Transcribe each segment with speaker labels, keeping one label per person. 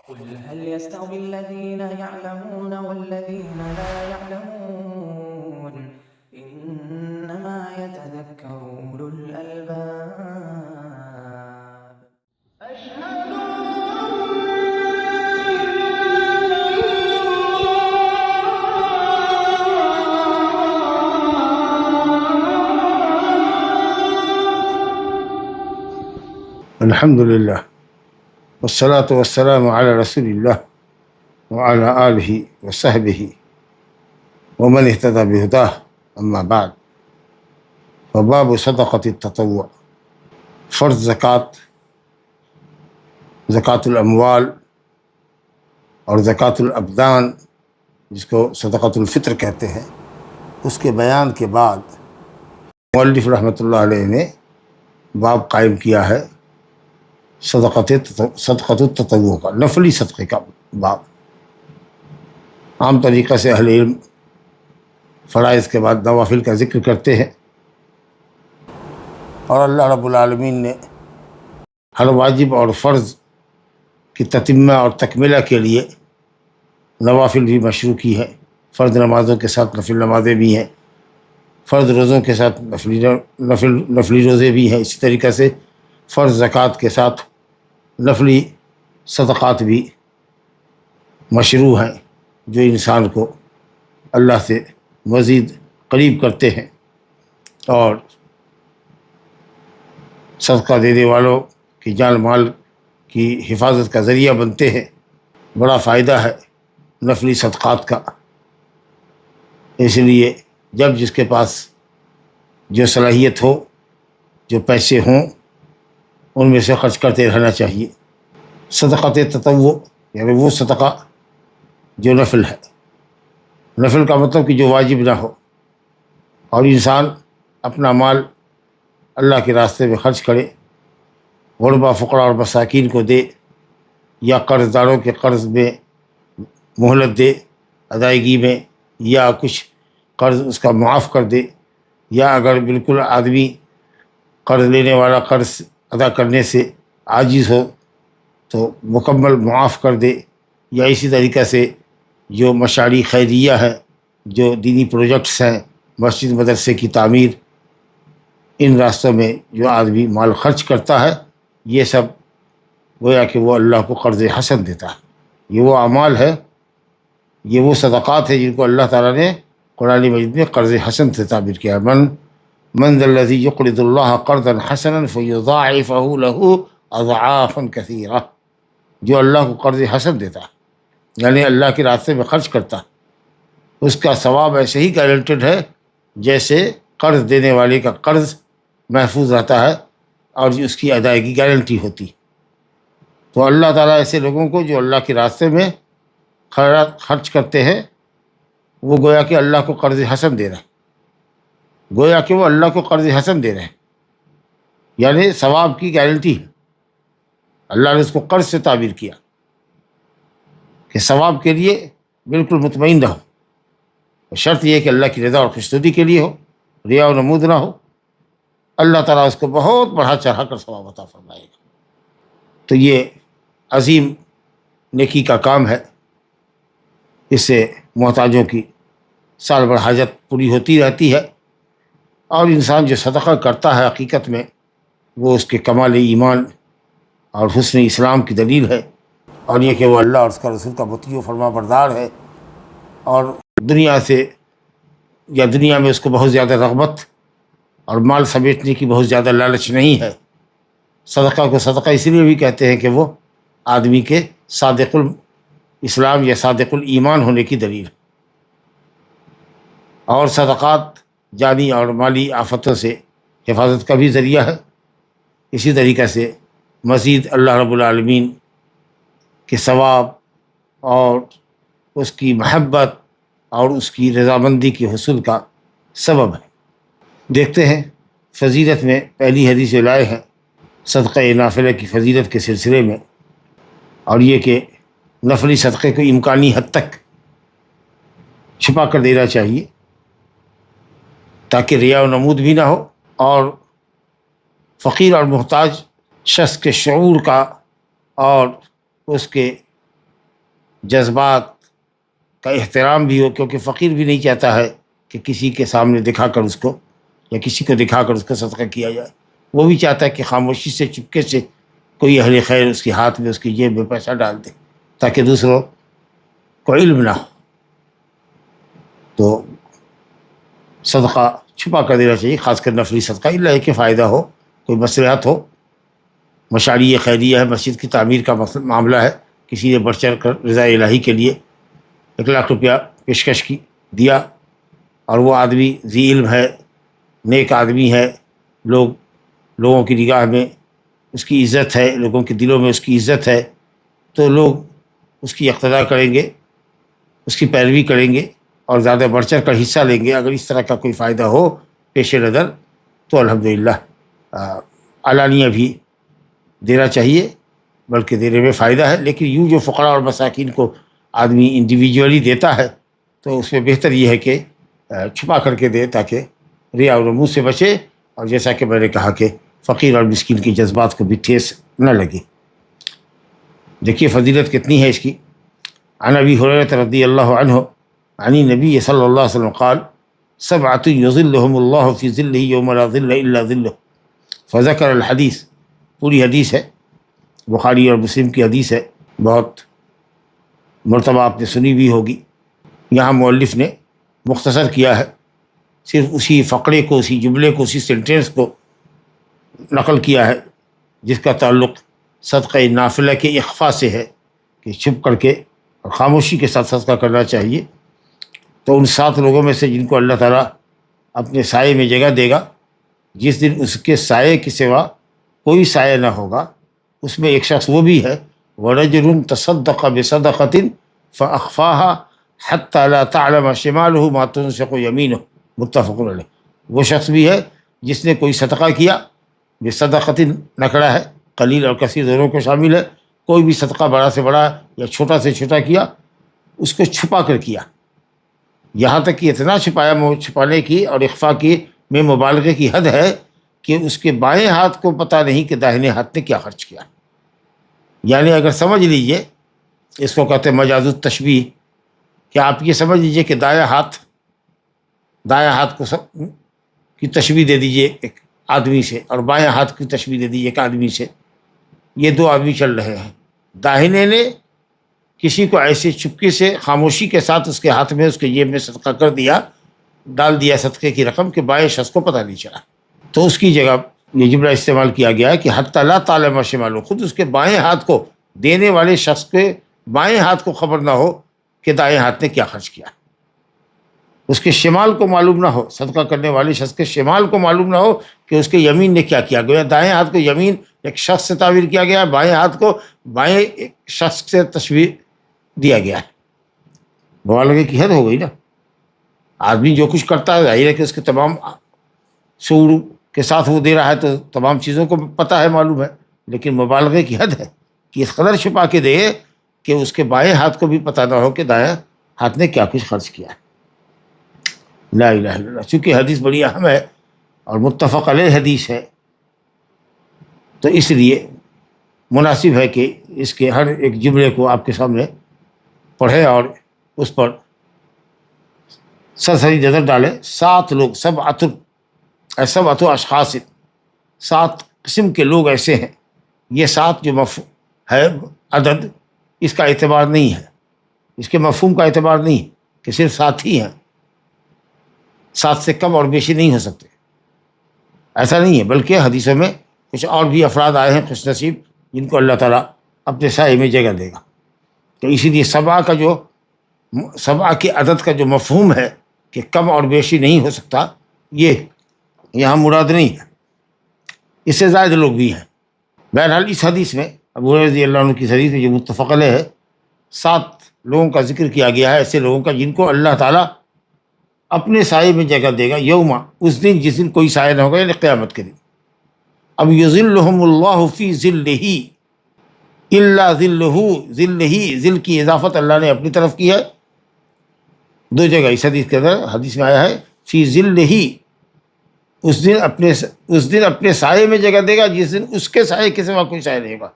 Speaker 1: قل هل يستوي الذين يعلمون والذين لا يعلمون إنما يتذكر أولو الألباب أشهد
Speaker 2: الحمد لله والصلاة والسلام على رسول الله وعلى آله وصحبه ومن اهتدى بهداه أما بعد فباب صدقة التطوع فرض زکوٰۃ الاموال اور زکوٰۃ الابدان جس کو صدقۃ الفطر کہتے ہیں، اس کے بیان کے بعد مؤلف رحمۃ اللہ علیہ نے باب قائم کیا ہے صدقۃ التطوع کا، نفلی صدقے کا باب۔ عام طریقہ سے اہل علم فرائض کے بعد نوافل کا ذکر کرتے ہیں، اور اللہ رب العالمین نے ہر واجب اور فرض کی تتمہ اور تکملہ کے لیے نوافل بھی مشروع کی ہے۔ فرض نمازوں کے ساتھ نفل نمازیں بھی ہیں، فرض روزوں کے ساتھ نفلی روزے بھی ہیں، اسی طریقہ سے فرض زکوٰۃ کے ساتھ نفلی صدقات بھی مشروع ہیں، جو انسان کو اللہ سے مزید قریب کرتے ہیں اور صدقہ دینے والوں کی جان مال کی حفاظت کا ذریعہ بنتے ہیں۔ بڑا فائدہ ہے نفلی صدقات کا، اس لیے جب جس کے پاس جو صلاحیت ہو، جو پیسے ہوں، ان میں سے خرچ کرتے رہنا چاہیے۔ صدقۃ تطوع یعنی وہ صدقہ جو نفل ہے، نفل کا مطلب کہ جو واجب نہ ہو، اور انسان اپنا مال اللہ کے راستے میں خرچ کرے، غربا فقراء اور مساکین کو دے، یا قرض داروں کے قرض میں مہلت دے ادائیگی میں، یا کچھ قرض اس کا معاف کر دے، یا اگر بالکل آدمی قرض لینے والا قرض ادا کرنے سے عاجز ہو تو مکمل معاف کر دے، یا اسی طریقہ سے جو مشاعری خیریہ ہے، جو دینی پروجیکٹس ہیں، مسجد مدرسے کی تعمیر، ان راستوں میں جو آدمی مال خرچ کرتا ہے، یہ سب گویا کہ وہ اللہ کو قرض حسن دیتا ہے۔ یہ وہ اعمال ہے، یہ وہ صدقات ہیں جن کو اللہ تعالیٰ نے قرآن مجید میں قرض حسن سے تعبیر کیا ہے۔ من ذا الذی یقرض اللہ قرضا حسنا فیضاعفہ لہ اضعافا کثیرہ، جو اللہ کو قرض حسن دیتا ہے، یعنی اللہ کے راستے میں خرچ کرتا ہے، اس کا ثواب ایسے ہی گارنٹیڈ ہے جیسے قرض دینے والے کا قرض محفوظ رہتا ہے اور اس کی ادائیگی گارنٹی ہوتی۔ تو اللہ تعالیٰ ایسے لوگوں کو جو اللہ کے راستے میں خیرات خرچ کرتے ہیں، وہ گویا کہ اللہ کو قرض حسن دے رہے ہیں، گویا کہ وہ اللہ کو قرض حسن دے رہے ہیں، یعنی ثواب کی گارنٹی ہے۔ اللہ نے اس کو قرض سے تعبیر کیا کہ ثواب کے لیے بالکل مطمئن رہو، شرط یہ ہے کہ اللہ کی رضا اور خوشنودی کے لیے ہو، ریا و نمود نہ ہو۔ اللہ تعالیٰ اس کو بہت بڑھا چڑھا کر ثواب عطا فرمائے گا۔ تو یہ عظیم نیکی کا کام ہے، اس سے محتاجوں کی سال بھر حاجت پوری ہوتی رہتی ہے، اور انسان جو صدقہ کرتا ہے حقیقت میں وہ اس کے کمال ایمان اور حسن اسلام کی دلیل ہے، اور یہ کہ وہ اللہ اور اس کا رسول کا مطیع و فرما بردار ہے، اور دنیا میں اس کو بہت زیادہ رغبت اور مال سمیٹنے کی بہت زیادہ لالچ نہیں ہے۔ صدقہ کو صدقہ اس لیے بھی کہتے ہیں کہ وہ آدمی کے صادق الاسلام یا صادق الایمان ہونے کی دلیل ہے، اور صدقات جانی اور مالی آفتوں سے حفاظت کا بھی ذریعہ ہے۔ اسی طریقہ سے مزید اللہ رب العالمین کے ثواب اور اس کی محبت اور اس کی رضامندی کے حصول کا سبب ہے۔ دیکھتے ہیں فضیلت میں پہلی حدیث جو لائے ہیں صدقہ نافلہ کی فضیلت کے سلسلے میں، اور یہ کہ نفلی صدقے کو امکانی حد تک چھپا کر دینا چاہیے تاکہ ریا و نمود بھی نہ ہو، اور فقیر اور محتاج شخص کے شعور کا اور اس کے جذبات کا احترام بھی ہو، کیونکہ فقیر بھی نہیں چاہتا ہے کہ کسی کے سامنے دکھا کر اس کو یا کسی کو دکھا کر اس کا صدقہ کیا جائے، وہ بھی چاہتا ہے کہ خاموشی سے چپکے سے کوئی اہل خیر اس کے ہاتھ میں اس کی جیب میں پیسہ ڈال دے تاکہ دوسروں کو علم نہ ہو۔ تو صدقہ چھپا کر دینا چاہیے، خاص کر نفلی صدقہ، الا ہے کہ فائدہ ہو، کوئی مصلحت ہو، مشاعری خیریہ ہے، مسجد کی تعمیر کا معاملہ ہے، کسی نے بڑھ چڑھ کر رضا الہی کے لیے 1,00,000 روپیہ پیشکش کی دیا، اور وہ آدمی ذی علم ہے، نیک آدمی ہے، لوگوں کی نگاہ میں اس کی عزت ہے، لوگوں کے دلوں میں اس کی عزت ہے، تو لوگ اس کی اقتداء کریں گے، اس کی پیروی کریں گے اور زیادہ بڑھ چڑھ کر حصہ لیں گے۔ اگر اس طرح کا کوئی فائدہ ہو پیش نظر تو الحمدللہ علانیہ بھی دینا چاہیے، بلکہ دینے میں فائدہ ہے۔ لیکن یوں جو فقراء اور مساکین کو آدمی انڈیویجولی دیتا ہے تو اس میں بہتر یہ ہے کہ چھپا کر کے دے تاکہ ریا اور نمود سے بچے، اور جیسا کہ میں نے کہا کہ فقیر اور مسکین کے جذبات کو بھی ٹھیس نہ لگے۔ دیکھیے فضیلت کتنی ہے اس کی۔ عن ابی ہریرہ رضی اللہ عنہ عن النبی صلی اللہ علیہ وسلم قال سبعۃ یظلهم اللہ فی ظلہ یوم لا ظل الا ظلہ، فذکر الحدیث، پوری حدیث ہے، بخاری اور مسلم کی حدیث ہے، بہت مرتبہ آپ نے سنی بھی ہوگی۔ یہاں مؤلف نے مختصر کیا ہے، صرف اسی فقرے کو، اسی جملے کو، اسی سینٹینس کو نقل کیا ہے جس کا تعلق صدقہ نافلہ کے اخفاء سے ہے، کہ چھپ کر کے اور خاموشی کے ساتھ صدقہ کرنا چاہیے۔ تو ان 7 لوگوں میں سے جن کو اللہ تعالیٰ اپنے سائے میں جگہ دے گا، جس دن اس کے سائے کے سوا کوئی سایہ نہ ہوگا، اس میں ایک شخص وہ بھی ہے وَرَجُلٌ تَصَدَّقَ بِصَدَقَةٍ فَأَخْفَاهَا حَتَّى لَا تَعْلَمَ شِمَالُهُ مَا تُنْفِقُ يَمِينُهُ، متفق علیہ۔ وہ شخص بھی ہے جس نے کوئی صدقہ کیا، بصدقۃ نکڑا ہے، قلیل اور کثیر دونوں کو شامل ہے، کوئی بھی صدقہ بڑا سے بڑا یا چھوٹا سے چھوٹا کیا، اس کو چھپا کر کیا، یہاں تک کہ اتنا چھپایا، چھپانے کی اور اخفاء کی میں مبالغے کی حد ہے کہ اس کے بائیں ہاتھ کو پتہ نہیں کہ داہنے ہاتھ نے کیا خرچ کیا۔ یعنی اگر سمجھ لیجئے، اس کو کہتے ہیں مجاز التشبیہ، کہ آپ یہ سمجھ لیجئے کہ دایاں ہاتھ کو کی تشبیہ دے دیجئے ایک آدمی سے، اور بائیں ہاتھ کی تشبیہ دے دیجئے ایک آدمی سے، یہ 2 آدمی چل رہے ہیں، داہنے نے کسی کو ایسے چپکے سے خاموشی کے ساتھ اس کے ہاتھ میں، اس کے جیب میں صدقہ کر دیا، ڈال دیا صدقے کی رقم، کہ بائیں شخص کو پتہ نہیں چلا، تو اس کی جگہ یہ جملہ استعمال کیا گیا ہے کہ حتی لا تعلم شمالہ، خود اس کے بائیں ہاتھ کو، دینے والے شخص کے بائیں ہاتھ کو خبر نہ ہو کہ دائیں ہاتھ نے کیا خرچ کیا، اس کے شمال کو معلوم نہ ہو، صدقہ کرنے والے شخص کے شمال کو معلوم نہ ہو کہ اس کے یمین نے کیا کیا گیا۔ دائیں ہاتھ کو یمین ایک شخص سے تعبیر کیا گیا ہے، بائیں ہاتھ کو بائیں ایک شخص سے تشبیہ دیا گیا ہے۔ مبالغے کی حد ہو گئی نا۔ آدمی جو کچھ کرتا ہے ظاہر ہے کہ اس کے تمام شعور کے ساتھ وہ دے رہا ہے تو تمام چیزوں کو پتہ ہے، معلوم ہے، لیکن مبالغے کی حد ہے کہ اس قدر چھپا کے دے کہ اس کے بائیں ہاتھ کو بھی پتہ نہ ہو کہ دائیں ہاتھ نے کیا کچھ خرچ کیا ہے۔ لا الہ الا اللہ۔ چونکہ حدیث بڑی اہم ہے اور متفق علیہ حدیث ہے، تو اس لیے مناسب ہے کہ اس کے ہر ایک جملے کو آپ کے سامنے پڑھیں اور اس پر سرسری نظر ڈالیں۔ 7 لوگ، سبعۃ اشخاص، 7 قسم کے لوگ ایسے ہیں۔ یہ 7 جو ہے عدد، اس کا اعتبار نہیں ہے، اس کے مفہوم کا اعتبار نہیں کہ صرف 7 ہی ہیں، 7 سے کم اور بیشی نہیں ہو سکتے، ایسا نہیں ہے، بلکہ حدیثوں میں کچھ اور بھی افراد آئے ہیں خوش نصیب جن کو اللہ تعالیٰ اپنے سائے میں جگہ دے گا۔ تو اسی لیے 7 کے عدد کا جو مفہوم ہے کہ کم اور بیشی نہیں ہو سکتا، یہ یہاں مراد نہیں ہے، اس سے زائد لوگ بھی ہیں۔ بہرحال اس حدیث میں ابو ہریرہ رضی اللہ عنہ کی حدیث میں جو متفق علیہ ہے، 7 لوگوں کا ذکر کیا گیا ہے، ایسے لوگوں کا جن کو اللہ تعالیٰ اپنے سائے میں جگہ دے گا، یوم، اس دن جس دن کوئی سایہ نہ ہوگا، یعنی قیامت کے دن۔ اب یظلہم اللہ فی ظلہ الا ظلہ، ظل کی اضافت اللہ نے اپنی طرف کی ہے 2 جگہ اس حدیث کے اندر، حدیث میں آیا ہے فی ظلہ، اس دن اپنے سائے میں جگہ دے گا جس دن اس کے سائے کے سوا کوئی سایہ نہیں ہوگا۔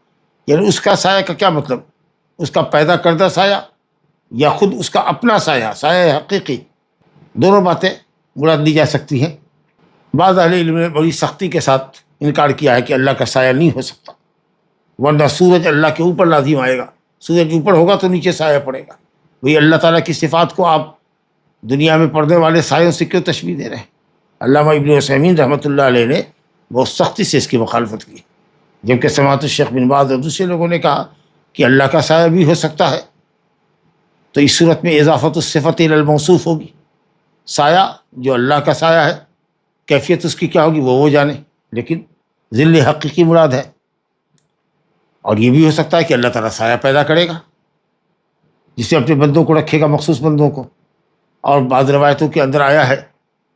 Speaker 2: یعنی اس کا سایہ کا کیا مطلب؟ اس کا پیدا کردہ سایہ یا خود اس کا اپنا سایہ، سایہ حقیقی، دونوں باتیں مراد لی جا سکتی ہیں۔ بعض اہل علم نے بڑی سختی کے ساتھ انکار کیا ہے کہ اللہ کا سایہ نہیں ہو سکتا، ورنہ سورج اللہ کے اوپر لازم آئے گا، سورج اوپر ہوگا تو نیچے سایہ پڑے گا۔ وہی اللہ تعالیٰ کی صفات کو آپ دنیا میں پڑنے والے سایوں سے کیوں تشبیہ دے رہے ہیں؟ علامہ ابن عثیمین رحمۃ اللہ علیہ نے بہت سختی سے اس کی مخالفت کی، جبکہ سماعت الشیخ بن باز اور دوسرے لوگوں نے کہا کہ اللہ کا سایہ بھی ہو سکتا ہے، تو اس صورت میں اضافت الصفت الی الموصوف ہوگی۔ سایہ جو اللہ کا سایہ ہے، کیفیت اس کی کیا ہوگی وہ جانے، لیکن ظل حقیقی مراد ہے۔ اور یہ بھی ہو سکتا ہے کہ اللہ تعالیٰ سایہ پیدا کرے گا، جسے اپنے بندوں کو رکھے گا، مخصوص بندوں کو۔ اور بعض روایتوں کے اندر آیا ہے،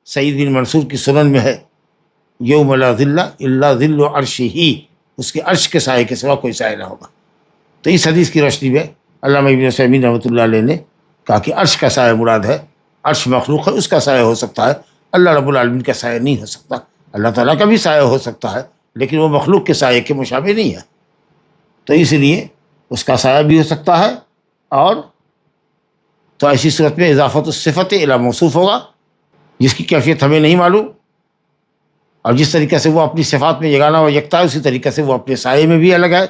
Speaker 2: سعید بن منصور کی سنن میں ہے، یوم لا ظل الا ظل عرشہ، اس کے عرش کے سائے کے سوا کوئی سایہ نہ ہوگا۔ تو اس حدیث کی روشنی میں علامہ ابن عثیمین رحمۃ اللہ علیہ نے کہا کہ عرش کا سایہ مراد ہے، عرش مخلوق ہے، اس کا سایہ ہو سکتا ہے، اللہ رب العالمین کا سایہ نہیں ہو سکتا۔ اللہ تعالیٰ کا بھی سایہ ہو سکتا ہے، لیکن وہ مخلوق کے سایے کے مشابہ نہیں ہے، تو اس لیے اس کا سایہ بھی ہو سکتا ہے۔ اور تو ایسی صورت میں اضافت الصفت الی موصوف ہوگا، جس کی کیفیت ہمیں نہیں معلوم، اور جس طریقے سے وہ اپنی صفات میں یگانہ و یکتا ہے، اسی طریقے سے وہ اپنے سائے میں بھی الگ ہے۔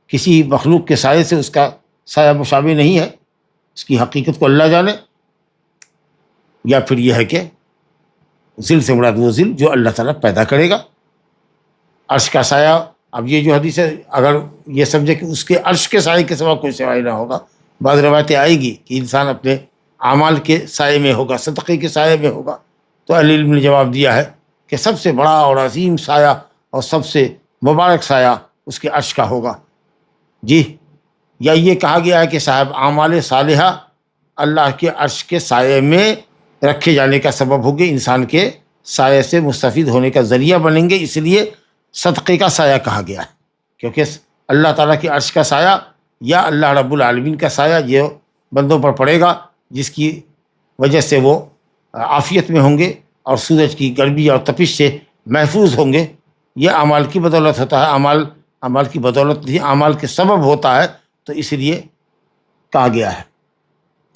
Speaker 2: کسی مخلوق کے سائے سے اس کا سایہ مشابہ نہیں ہے، اس کی حقیقت کو اللہ جانے۔ یا پھر یہ ہے کہ ظل سے مراد وہ ظل جو اللہ تعالیٰ پیدا کرے گا۔ عرش کا سایہ، اب یہ جو حدیث ہے، اگر یہ سمجھے کہ اس کے عرش کے سائے کے سوا کوئی سایہ نہ ہوگا، بعض روایتیں آئے گی کہ انسان اپنے اعمال کے سائے میں ہوگا، صدقے کے سائے میں ہوگا، تو اہل علم نے جواب دیا ہے کہ سب سے بڑا اور عظیم سایہ اور سب سے مبارک سایہ اس کے عرش کا ہوگا۔ جی، یا یہ کہا گیا ہے کہ صاحب اعمال صالحہ اللہ کے عرش کے سائے میں رکھے جانے کا سبب ہوں گے، انسان کے سائے سے مستفید ہونے کا ذریعہ بنیں گے، اس لیے صدقے کا سایہ کہا گیا ہے، کیونکہ اللہ تعالیٰ کے عرش کا سایہ یا اللہ رب العالمین کا سایہ یہ بندوں پر پڑے گا، جس کی وجہ سے وہ عافیت میں ہوں گے اور سورج کی گرمی اور تپش سے محفوظ ہوں گے۔ یہ اعمال کی بدولت ہوتا ہے، اعمال کی بدولت نہیں، اعمال کے سبب ہوتا ہے، تو اس لیے کہا گیا ہے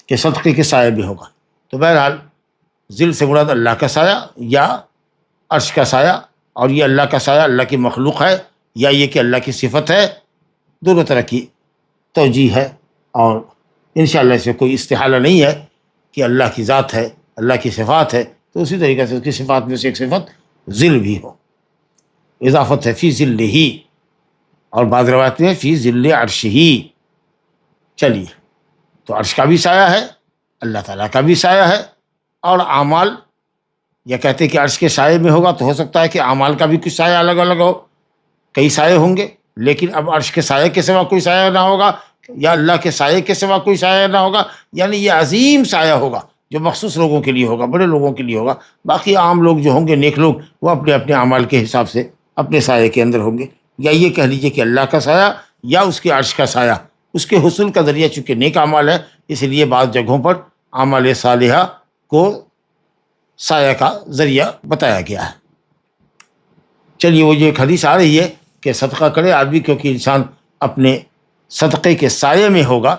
Speaker 2: کہ صدقے کے سایہ بھی ہوگا۔ تو بہرحال ظل سے مراد اللہ کا سایہ یا عرش کا سایہ، اور یہ اللہ کا سایہ اللہ کی مخلوق ہے یا یہ کہ اللہ کی صفت ہے، دونوں طرح کی توجیہ ہے، اور انشاءاللہ اس میں کوئی استحالہ نہیں ہے کہ اللہ کی ذات ہے، اللہ کی صفات ہے، تو اسی طریقے سے اس کی صفات میں سے ایک صفت ظل بھی ہو، اضافت ہے فی ظلہ، اور بعض روایت میں فی ظل عرشہ۔ چلیے، تو عرش کا بھی سایہ ہے، اللہ تعالیٰ کا بھی سایہ ہے، اور اعمال، یا کہتے کہ عرش کے سائے میں ہوگا تو ہو سکتا ہے کہ اعمال کا بھی کچھ سایہ الگ الگ ہو، کئی سائے ہوں گے، لیکن اب عرش کے سائے کے سوا کوئی سایہ نہ ہوگا، یا اللہ کے سائے کے سوا کوئی سایہ نہ ہوگا، یعنی یہ عظیم سایہ ہوگا جو مخصوص لوگوں کے لیے ہوگا، بڑے لوگوں کے لیے ہوگا۔ باقی عام لوگ جو ہوں گے، نیک لوگ، وہ اپنے اپنے اعمال کے حساب سے اپنے سائے کے اندر ہوں گے۔ یا یہ کہہ لیجیے کہ اللہ کا سایہ یا اس کے عرش کا سایہ، اس کے حصول کا ذریعہ چونکہ نیک اعمال ہے، اس لیے بعض جگہوں پر اعمال صالحہ کو سایہ کا ذریعہ بتایا گیا ہے۔ چلیے، وہ جو ایک حدیث آ رہی ہے کہ صدقہ کرے آدمی کیونکہ انسان اپنے صدقے کے سائے میں ہوگا،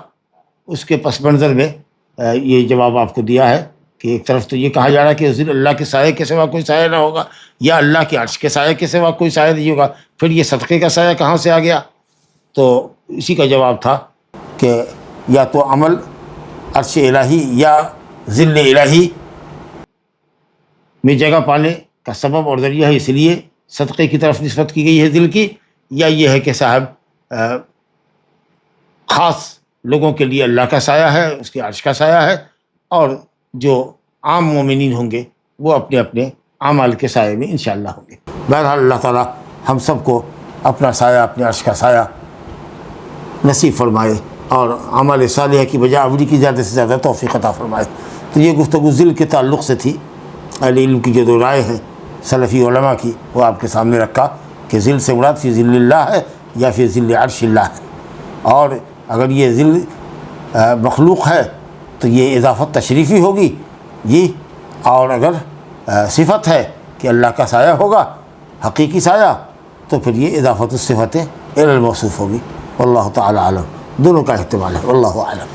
Speaker 2: اس کے پس منظر میں یہ جواب آپ کو دیا ہے کہ ایک طرف تو یہ کہا جا رہا ہے کہ اللہ کے سائے کے سوا کوئی سایہ نہ ہوگا، یا اللہ کے عرش کے سائے کے سوا کوئی سایہ نہیں ہوگا، پھر یہ صدقے کا سایہ کہاں سے آ گیا؟ تو اسی کا جواب تھا کہ یا تو عمل عرش الہی یا ظل الہی میں جگہ پانے کا سبب اور ذریعہ ہے، اس لیے صدقے کی طرف نسبت کی گئی ہے ذل کی، یا یہ ہے کہ صاحب خاص لوگوں کے لیے اللہ کا سایہ ہے، اس کے عرش کا سایہ ہے، اور جو عام مومنین ہوں گے وہ اپنے اپنے اعمال کے سائے میں انشاءاللہ ہوں گے۔ بہرحال اللہ تعالیٰ ہم سب کو اپنا سایہ، اپنے عرش کا سایہ نصیب فرمائے، اور اعمال صالحہ کی بجائے عملی کی زیادہ سے زیادہ توفیق عطا فرمائے۔ تو یہ گفتگو ذل کے تعلق سے تھی۔ اہل علم کی جو دو رائے ہیں سلفی علماء کی، وہ آپ کے سامنے رکھا کہ ذل سے مراد فی ظل اللہ ہے یا فی ظل عرش اللہ ہے، اور اگر یہ ذل مخلوق ہے تو یہ اضافت تشریفی ہوگی یہ، اور اگر صفت ہے کہ اللہ کا سایہ ہوگا، حقیقی سایہ، تو پھر یہ اضافت الصفت الی الموصوف ہوگی۔ واللہ تعالی اعلم، دونوں کا احتمال ہے، واللہ اعلم۔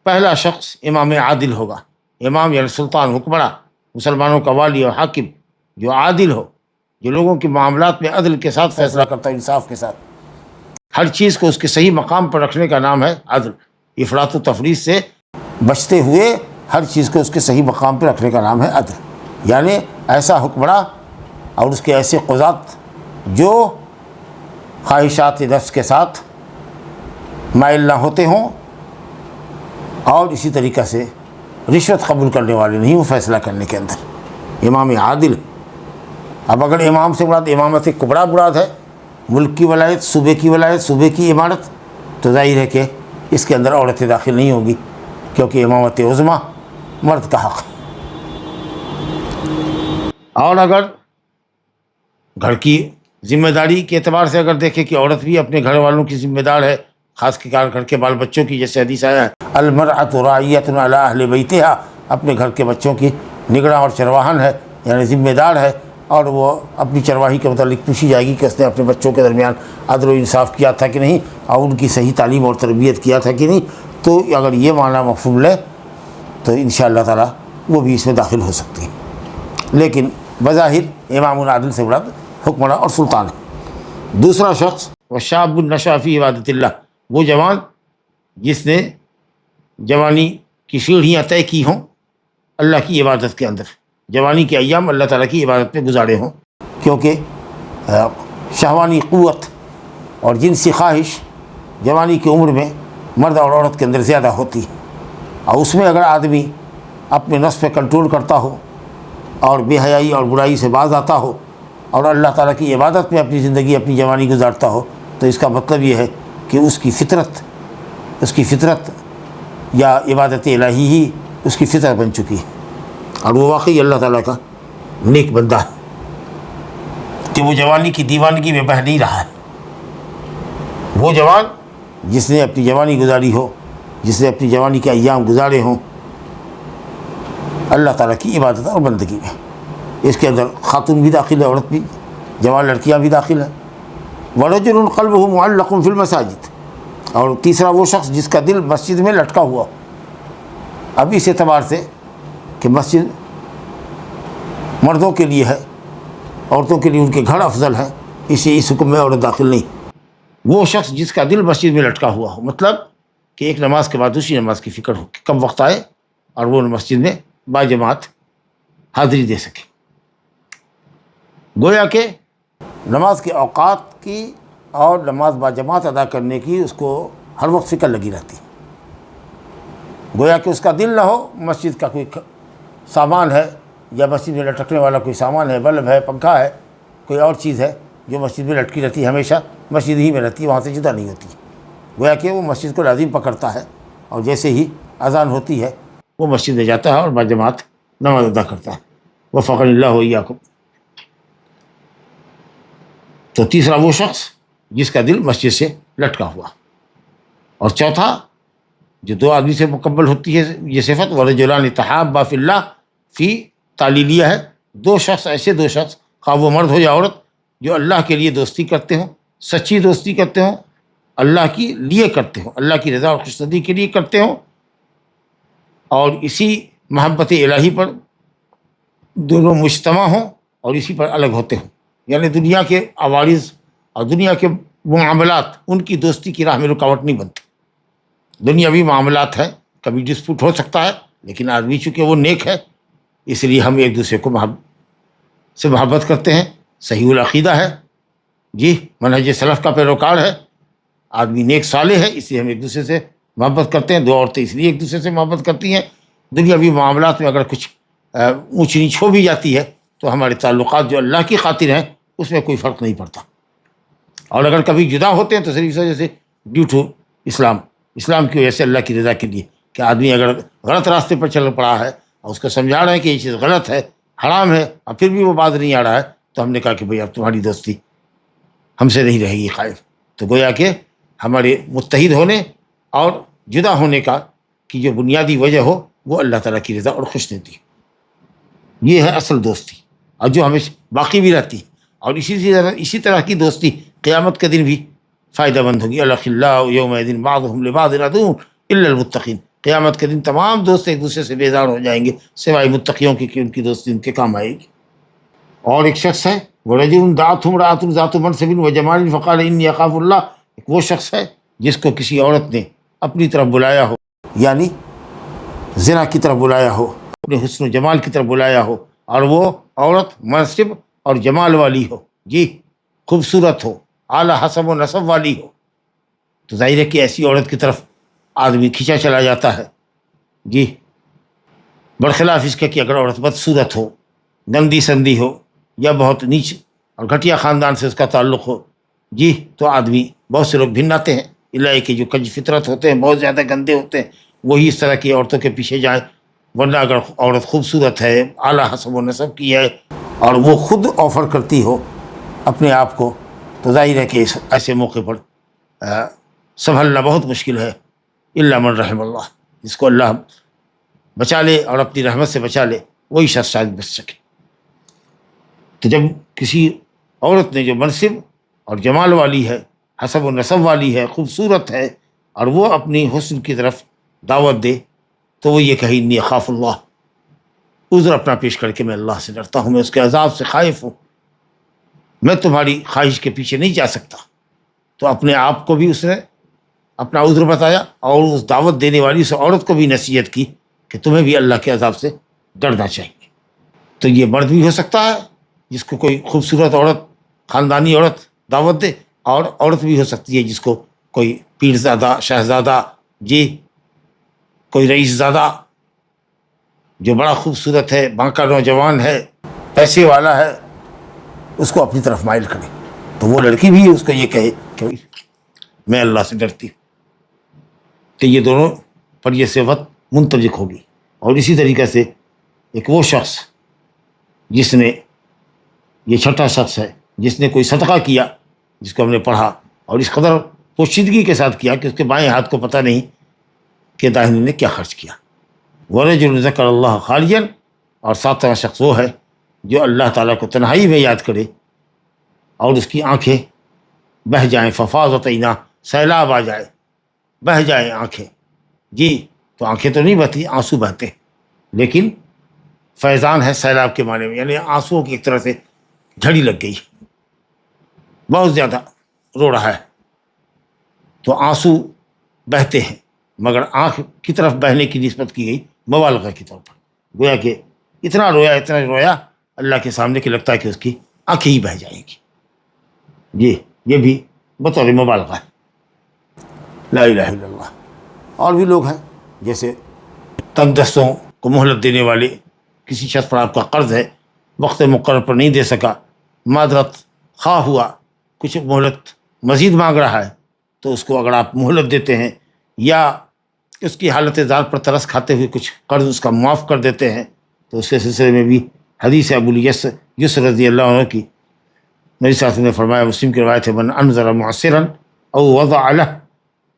Speaker 2: پہلا شخص امام عادل ہوگا. امام یعنی سلطان، حکمراں، مسلمانوں کا والی اور حاکم جو عادل ہو، جو لوگوں کے معاملات میں عدل کے ساتھ فیصلہ کرتا ہے، انصاف کے ساتھ. ہر چیز کو اس کے صحیح مقام پر رکھنے کا نام ہے عدل. افراط و تفریط سے بچتے ہوئے ہر چیز کو اس کے صحیح مقام پہ رکھنے کا نام ہے عدل. یعنی ایسا حکمراں اور اس کے ایسے قضات جو خواہشات نفس کے ساتھ مائل نہ ہوتے ہوں اور اسی طریقہ سے رشوت قبول کرنے والے نہیں ہوں فیصلہ کرنے کے اندر. امام عادل. اب اگر امام سے مراد امامت کبریٰ مراد ہے، ملک کی ولایت، صوبے کی ولایت، صوبے کی امارت، تو ظاہر ہے کہ اس کے اندر عورتیں داخل نہیں ہوں گی، کیونکہ امامت عظمیٰ مرد کا حق. اور اگر گھر کی ذمہ داری کے اعتبار سے اگر دیکھیں کہ عورت بھی اپنے گھر والوں کی ذمہ دار ہے، خاص کر گھر کے بال بچوں کی، جیسے حدیث آیا ہے المرأۃ راعیۃ علی اہل بیتہا، اپنے گھر کے بچوں کی نگراں اور چرواہن ہے، یعنی ذمہ دار ہے، اور وہ اپنی چرواہی کے متعلق پوچھی جائے گی کہ اس نے اپنے بچوں کے درمیان عدل و انصاف کیا تھا کہ نہیں، اور ان کی صحیح تعلیم اور تربیت کیا تھا کہ نہیں. تو اگر یہ معنی مفہوم لے تو انشاءاللہ تعالی وہ بھی اس میں داخل ہو سکتی ہے. لیکن بظاہر امام العادل سے مراد حکمراں اور سلطان ہے. دوسرا شخص وشاب نشأ فی عبادت اللہ، وہ جوان جس نے جوانی کی سیڑھیاں طے کی ہوں اللہ کی عبادت کے اندر، جوانی کے ایام اللہ تعالیٰ کی عبادت میں گزارے ہوں. کیونکہ شہوانی قوت اور جنسی خواہش جوانی کی عمر میں مرد اور عورت کے اندر زیادہ ہوتی ہے، اور اس میں اگر آدمی اپنے نفس پہ کنٹرول کرتا ہو اور بے حیائی اور برائی سے باز آتا ہو اور اللہ تعالیٰ کی عبادت میں اپنی زندگی، اپنی جوانی گزارتا ہو، تو اس کا مطلب یہ ہے کہ اس کی فطرت یا عبادت الہی ہی اس کی فطرت بن چکی ہے، اور وہ واقعی اللہ تعالیٰ کا نیک بندہ ہے کہ وہ جوانی کی دیوانگی میں بہہ نہیں رہا ہے. وہ جوان جس نے اپنی جوانی گزاری ہو، جس نے اپنی جوانی کے ایام گزارے ہوں اللہ تعالیٰ کی عبادت اور بندگی میں. اس کے اندر خاتون بھی داخل ہے، عورت بھی، جوان لڑکیاں بھی داخل ہیں. وَرَجُلٌ قَلْبُهُ مُعَلَّقٌ فِي الْمَسَاجِدِ، اور تیسرا وہ شخص جس کا دل مسجد میں لٹکا ہوا. اب اس اعتبار سے کہ مسجد مردوں کے لیے ہے، عورتوں کے لیے ان کے گھر افضل ہیں، اس حکم میں عورت داخل نہیں. وہ شخص جس کا دل مسجد میں لٹکا ہوا ہو، مطلب کہ ایک نماز کے بعد دوسری نماز کی فکر ہو کہ کب وقت آئے اور وہ مسجد میں باجماعت حاضری دے سکے. گویا کہ نماز کے اوقات کی اور نماز باجماعت ادا کرنے کی اس کو ہر وقت فکر لگی رہتی. گویا کہ اس کا دل نہ ہو مسجد کا کوئی سامان ہے یا مسجد میں لٹکنے والا کوئی سامان ہے، بلب ہے، پنکھا ہے، کوئی اور چیز ہے جو مسجد میں لٹکی رہتی ہے، ہمیشہ مسجد ہی میں رہتی ہے، وہاں سے جدا نہیں ہوتی. گویا کہ وہ مسجد کو لازم پکڑتا ہے، اور جیسے ہی اذان ہوتی ہے وہ مسجد میں جاتا ہے اور باجماعت نماز ادا کرتا ہے. وفقنی اللہ وإیاکم. تو تیسرا وہ شخص جس کا دل مسجد سے لٹکا ہوا. اور چوتھا جو دو آدمی سے مکمل ہوتی ہے یہ صفت، وَرَجُلَانِ تَحَابَّا فِي اللَّهِ فی تعلیلیہ ہے. دو شخص، ایسے دو شخص، خواہ وہ مرد ہو یا عورت، جو اللہ کے لیے دوستی کرتے ہوں، سچی دوستی کرتے ہوں، اللہ کے لیے کرتے ہوں، اللہ کی رضا اور خوشنودی کے لیے کرتے ہوں، اور اسی محبت الہی پر دونوں مجتمع ہوں اور اسی پر الگ ہوتے ہوں. یعنی دنیا کے عوارض اور دنیا کے معاملات ان کی دوستی کی راہ میں رکاوٹ نہیں بنتے. دنیاوی معاملات ہیں، کبھی ڈسپوٹ ہو سکتا ہے، لیکن آدمی چونکہ وہ نیک ہے اس لیے ہم ایک دوسرے کو محبت کرتے ہیں. صحیح العقیدہ ہے، جی منہج سلف کا پیروکار ہے، آدمی نیک صالح ہے، اس لیے ہم ایک دوسرے سے محبت کرتے ہیں. دو عورتیں اس لیے ایک دوسرے سے محبت کرتی ہیں. دنیاوی معاملات میں اگر کچھ اونچ نیچ ہو بھی جاتی ہے تو ہمارے تعلقات جو اللہ کی خاطر ہیں اس میں کوئی فرق نہیں پڑتا. اور اگر کبھی جدا ہوتے ہیں تو صرف اس وجہ سے ڈیو ٹو اسلام کی وجہ سے، اللہ کی رضا کے لیے، کہ آدمی اگر غلط راستے پر چل پڑا ہے اور اس کو سمجھا رہے ہیں کہ یہ چیز غلط ہے، حرام ہے، اور پھر بھی وہ باز نہیں آ رہا ہے، تو ہم نے کہا کہ بھئی اب تمہاری دوستی ہم سے نہیں رہے گی قائم. تو گویا کہ ہمارے متحد ہونے اور جدا ہونے کا کی جو بنیادی وجہ ہو وہ اللہ تعالیٰ کی رضا اور خوشنودی، یہ ہے اصل دوستی، اور جو ہمیں باقی بھی رہتی. اور اسی طرح کی دوستی قیامت کے دن بھی فائدہ مند ہوگی. الاخلاء یومئذ بعضهم لبعض عدو الا المتقین. قیامت کے دن تمام دوست ایک دوسرے سے بیزار ہو جائیں گے سوائے متقیوں کی کہ ان کی دوستی ان کے کام آئے گی۔ اور ایک شخص ہے وَرَجُلٌ دَعَتْهُ امْرَأَةٌ ذَاتُ مَنْصَبٍ وَجَمَالٍ فَقَالَ إِنِّي أَخَافُ اللَّهَ، ایک وہ شخص ہے جس کو کسی عورت نے اپنی طرف بلایا ہو، یعنی زنا کی طرف بلایا ہو، اپنے حسن و جمال کی طرف بلایا ہو، اور وہ عورت منصب اور جمال والی ہو، جی خوبصورت ہو، اعلیٰ حسب و نسب والی ہو، تو ظاہر ہے کہ ایسی عورت کی طرف آدمی کھینچا چلا جاتا ہے، جی برخلاف اس کے کہ اگر عورت بدصورت ہو، گندی سندی ہو، یا بہت نیچ اور گھٹیا خاندان سے اس کا تعلق ہو، جی تو آدمی بہت سے لوگ بھن آتے ہیں، اللہ کے جو کج فطرت ہوتے ہیں بہت زیادہ گندے ہوتے ہیں، وہی اس طرح کی عورتوں کے پیچھے جائیں، ورنہ اگر عورت خوبصورت ہے، اعلیٰ حسب و نسب کی ہے، اور وہ خود آفر کرتی ہو اپنے آپ کو، تو ظاہر ہے کہ ایسے موقع پر سنبھلنا بہت مشکل ہے، الا من رحم اللہ، جس کو اللہ بچا لے اور اپنی رحمت سے بچا لے وہی شخص شاید بچ سکے۔ تو جب کسی عورت نے جو منصب اور جمال والی ہے، حسب و نسب والی ہے، خوبصورت ہے، اور وہ اپنی حسن کی طرف دعوت دے، تو وہ یہ کہے انی اخاف اللہ، عذر اپنا پیش کر کے میں اللہ سے ڈرتا ہوں، میں اس کے عذاب سے خائف ہوں، میں تمہاری خواہش کے پیچھے نہیں جا سکتا۔ تو اپنے آپ کو بھی اس نے اپنا عذر بتایا، اور اس دعوت دینے والی اس عورت کو بھی نصیحت کی کہ تمہیں بھی اللہ کے عذاب سے ڈرنا چاہیے۔ تو یہ مرد بھی ہو سکتا ہے جس کو کوئی خوبصورت عورت، خاندانی عورت دعوت دے، اور عورت بھی ہو سکتی ہے جس کو کوئی پیرزادہ، شہزادہ، جی کوئی رئیس زادہ جو بڑا خوبصورت ہے، بانکا نوجوان ہے، پیسے والا ہے، اس کو اپنی طرف مائل کرے، تو وہ لڑکی بھی اس کو یہ کہے کہ میں اللہ سے ڈرتی ہوں، کہ یہ دونوں پر یہ صفت منطبق ہوگی۔ اور اسی طریقے سے ایک وہ شخص جس نے، یہ چھٹا شخص ہے جس نے کوئی صدقہ کیا، جس کو ہم نے پڑھا، اور اس قدر پوشیدگی کے ساتھ کیا کہ اس کے بائیں ہاتھ کو پتہ نہیں کہ داہنے نے کیا خرچ کیا۔ وَرَجُلٌ ذَكَرَ اللَّهَ خَالِيًا، اور ساتواں شخص وہ ہے جو اللہ تعالیٰ کو تنہائی میں یاد کرے اور اس کی آنکھیں بہہ جائیں، ففاضت عیناہ، سیلاب آ جائے، بہہ جائیں آنکھیں، جی تو آنکھیں تو نہیں بہتی، آنسو بہتے ہیں، لیکن فیضان ہے سیلاب کے معنی میں، یعنی آنسوؤں کی ایک طرح سے جھڑی لگ گئی، بہت زیادہ رو رہا ہے، تو آنسو بہتے ہیں، مگر آنکھ کی طرف بہنے کی نسبت کی گئی مبالغہ کی طور پر، گویا کہ اتنا رویا اللہ کے سامنے کہ لگتا ہے کہ اس کی آنکھیں ہی بہہ جائیں گی، جی یہ بھی بطور مبالغہ ہے، لا الہ الا اللہ۔ اور بھی لوگ ہیں جیسے تنگ دستوں کو مہلت دینے والے، کسی شخص پر آپ کا قرض ہے، وقت مقرر پر نہیں دے سکا، معذرت خواہ ہوا، کچھ مہلت مزید مانگ رہا ہے، تو اس کو اگر آپ مہلت دیتے ہیں یا اس کی حالت ذات پر ترس کھاتے ہوئے کچھ قرض اس کا معاف کر دیتے ہیں، تو اس کے سلسلے میں بھی حدیث ابو الیس رضی اللہ عنہ کی نبی صلی اللہ علیہ وسلم نے فرمایا، مسلم کی روایت ہے، من انذر معسرا او وضع له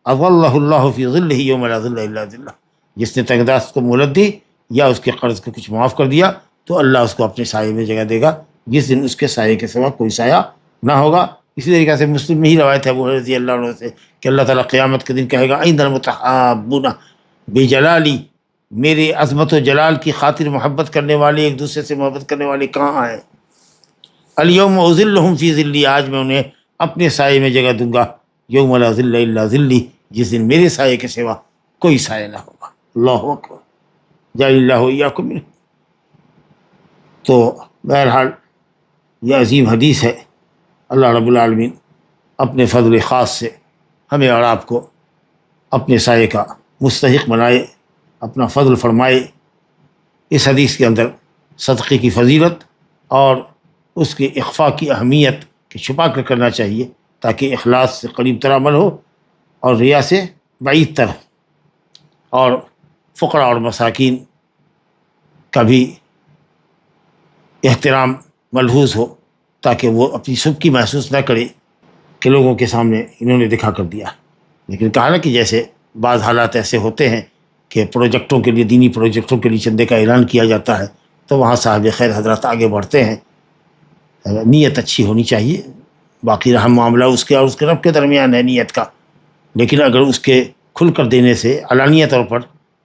Speaker 2: اظلہ اللہ فی ظلہ یوم لا ظل الا ظلہ، جس نے تنگ دست کو مہلت دی یا اس کے قرض کو کچھ معاف کر دیا، تو اللہ اس کو اپنے سائے میں جگہ دے گا جس دن اس کے سائے کے سوا کوئی سایہ نہ ہوگا۔ اسی طریقے سے مسلم میں ہی روایت ہے ابو رضی اللہ عنہ سے کہ اللہ تعالیٰ قیامت کے دن کہے گا، این المتحابون بجلالی، میرے عظمت و جلال کی خاطر محبت کرنے والے، ایک دوسرے سے محبت کرنے والے کہاں ہیں؟ الیوم اظلہم فی ظلی، آج میں انہیں اپنے سائے میں جگہ دوں گا، یوم لا ظل الا ظلی، جس دن میرے سائے کے سوا کوئی سایہ نہ ہوگا۔ اللہ اکبر، جعل اللہ ایاکم منہ۔ تو بہرحال یہ عظیم حدیث ہے، اللہ رب العالمین اپنے فضل خاص سے ہمیں اور آپ کو اپنے سائے کا مستحق بنائے، اپنا فضل فرمائے۔ اس حدیث کے اندر صدقے کی فضیلت اور اس کے اخفاء کی اہمیت کہ چھپا کر کرنا چاہیے تاکہ اخلاص سے قریب تر عمل ہو اور ریا سے بعید تر ہو، اور فقراء اور مساکین کا بھی احترام ملحوظ ہو تاکہ وہ اپنی سبکی محسوس نہ کرے کہ لوگوں کے سامنے انہوں نے دکھا کر دیا۔ لیکن کہا نا کہ جیسے بعض حالات ایسے ہوتے ہیں کہ پروجیکٹوں کے لیے، دینی پروجیکٹوں کے لیے چندے کا اعلان کیا جاتا ہے، تو وہاں صاحب خیر حضرات آگے بڑھتے ہیں، نیت اچھی ہونی چاہیے، باقی رہا معاملہ اس کے اور اس کے رب کے درمیان ہے نیت کا، لیکن اگر اس کے کھل کر دینے سے علانیہ طور پر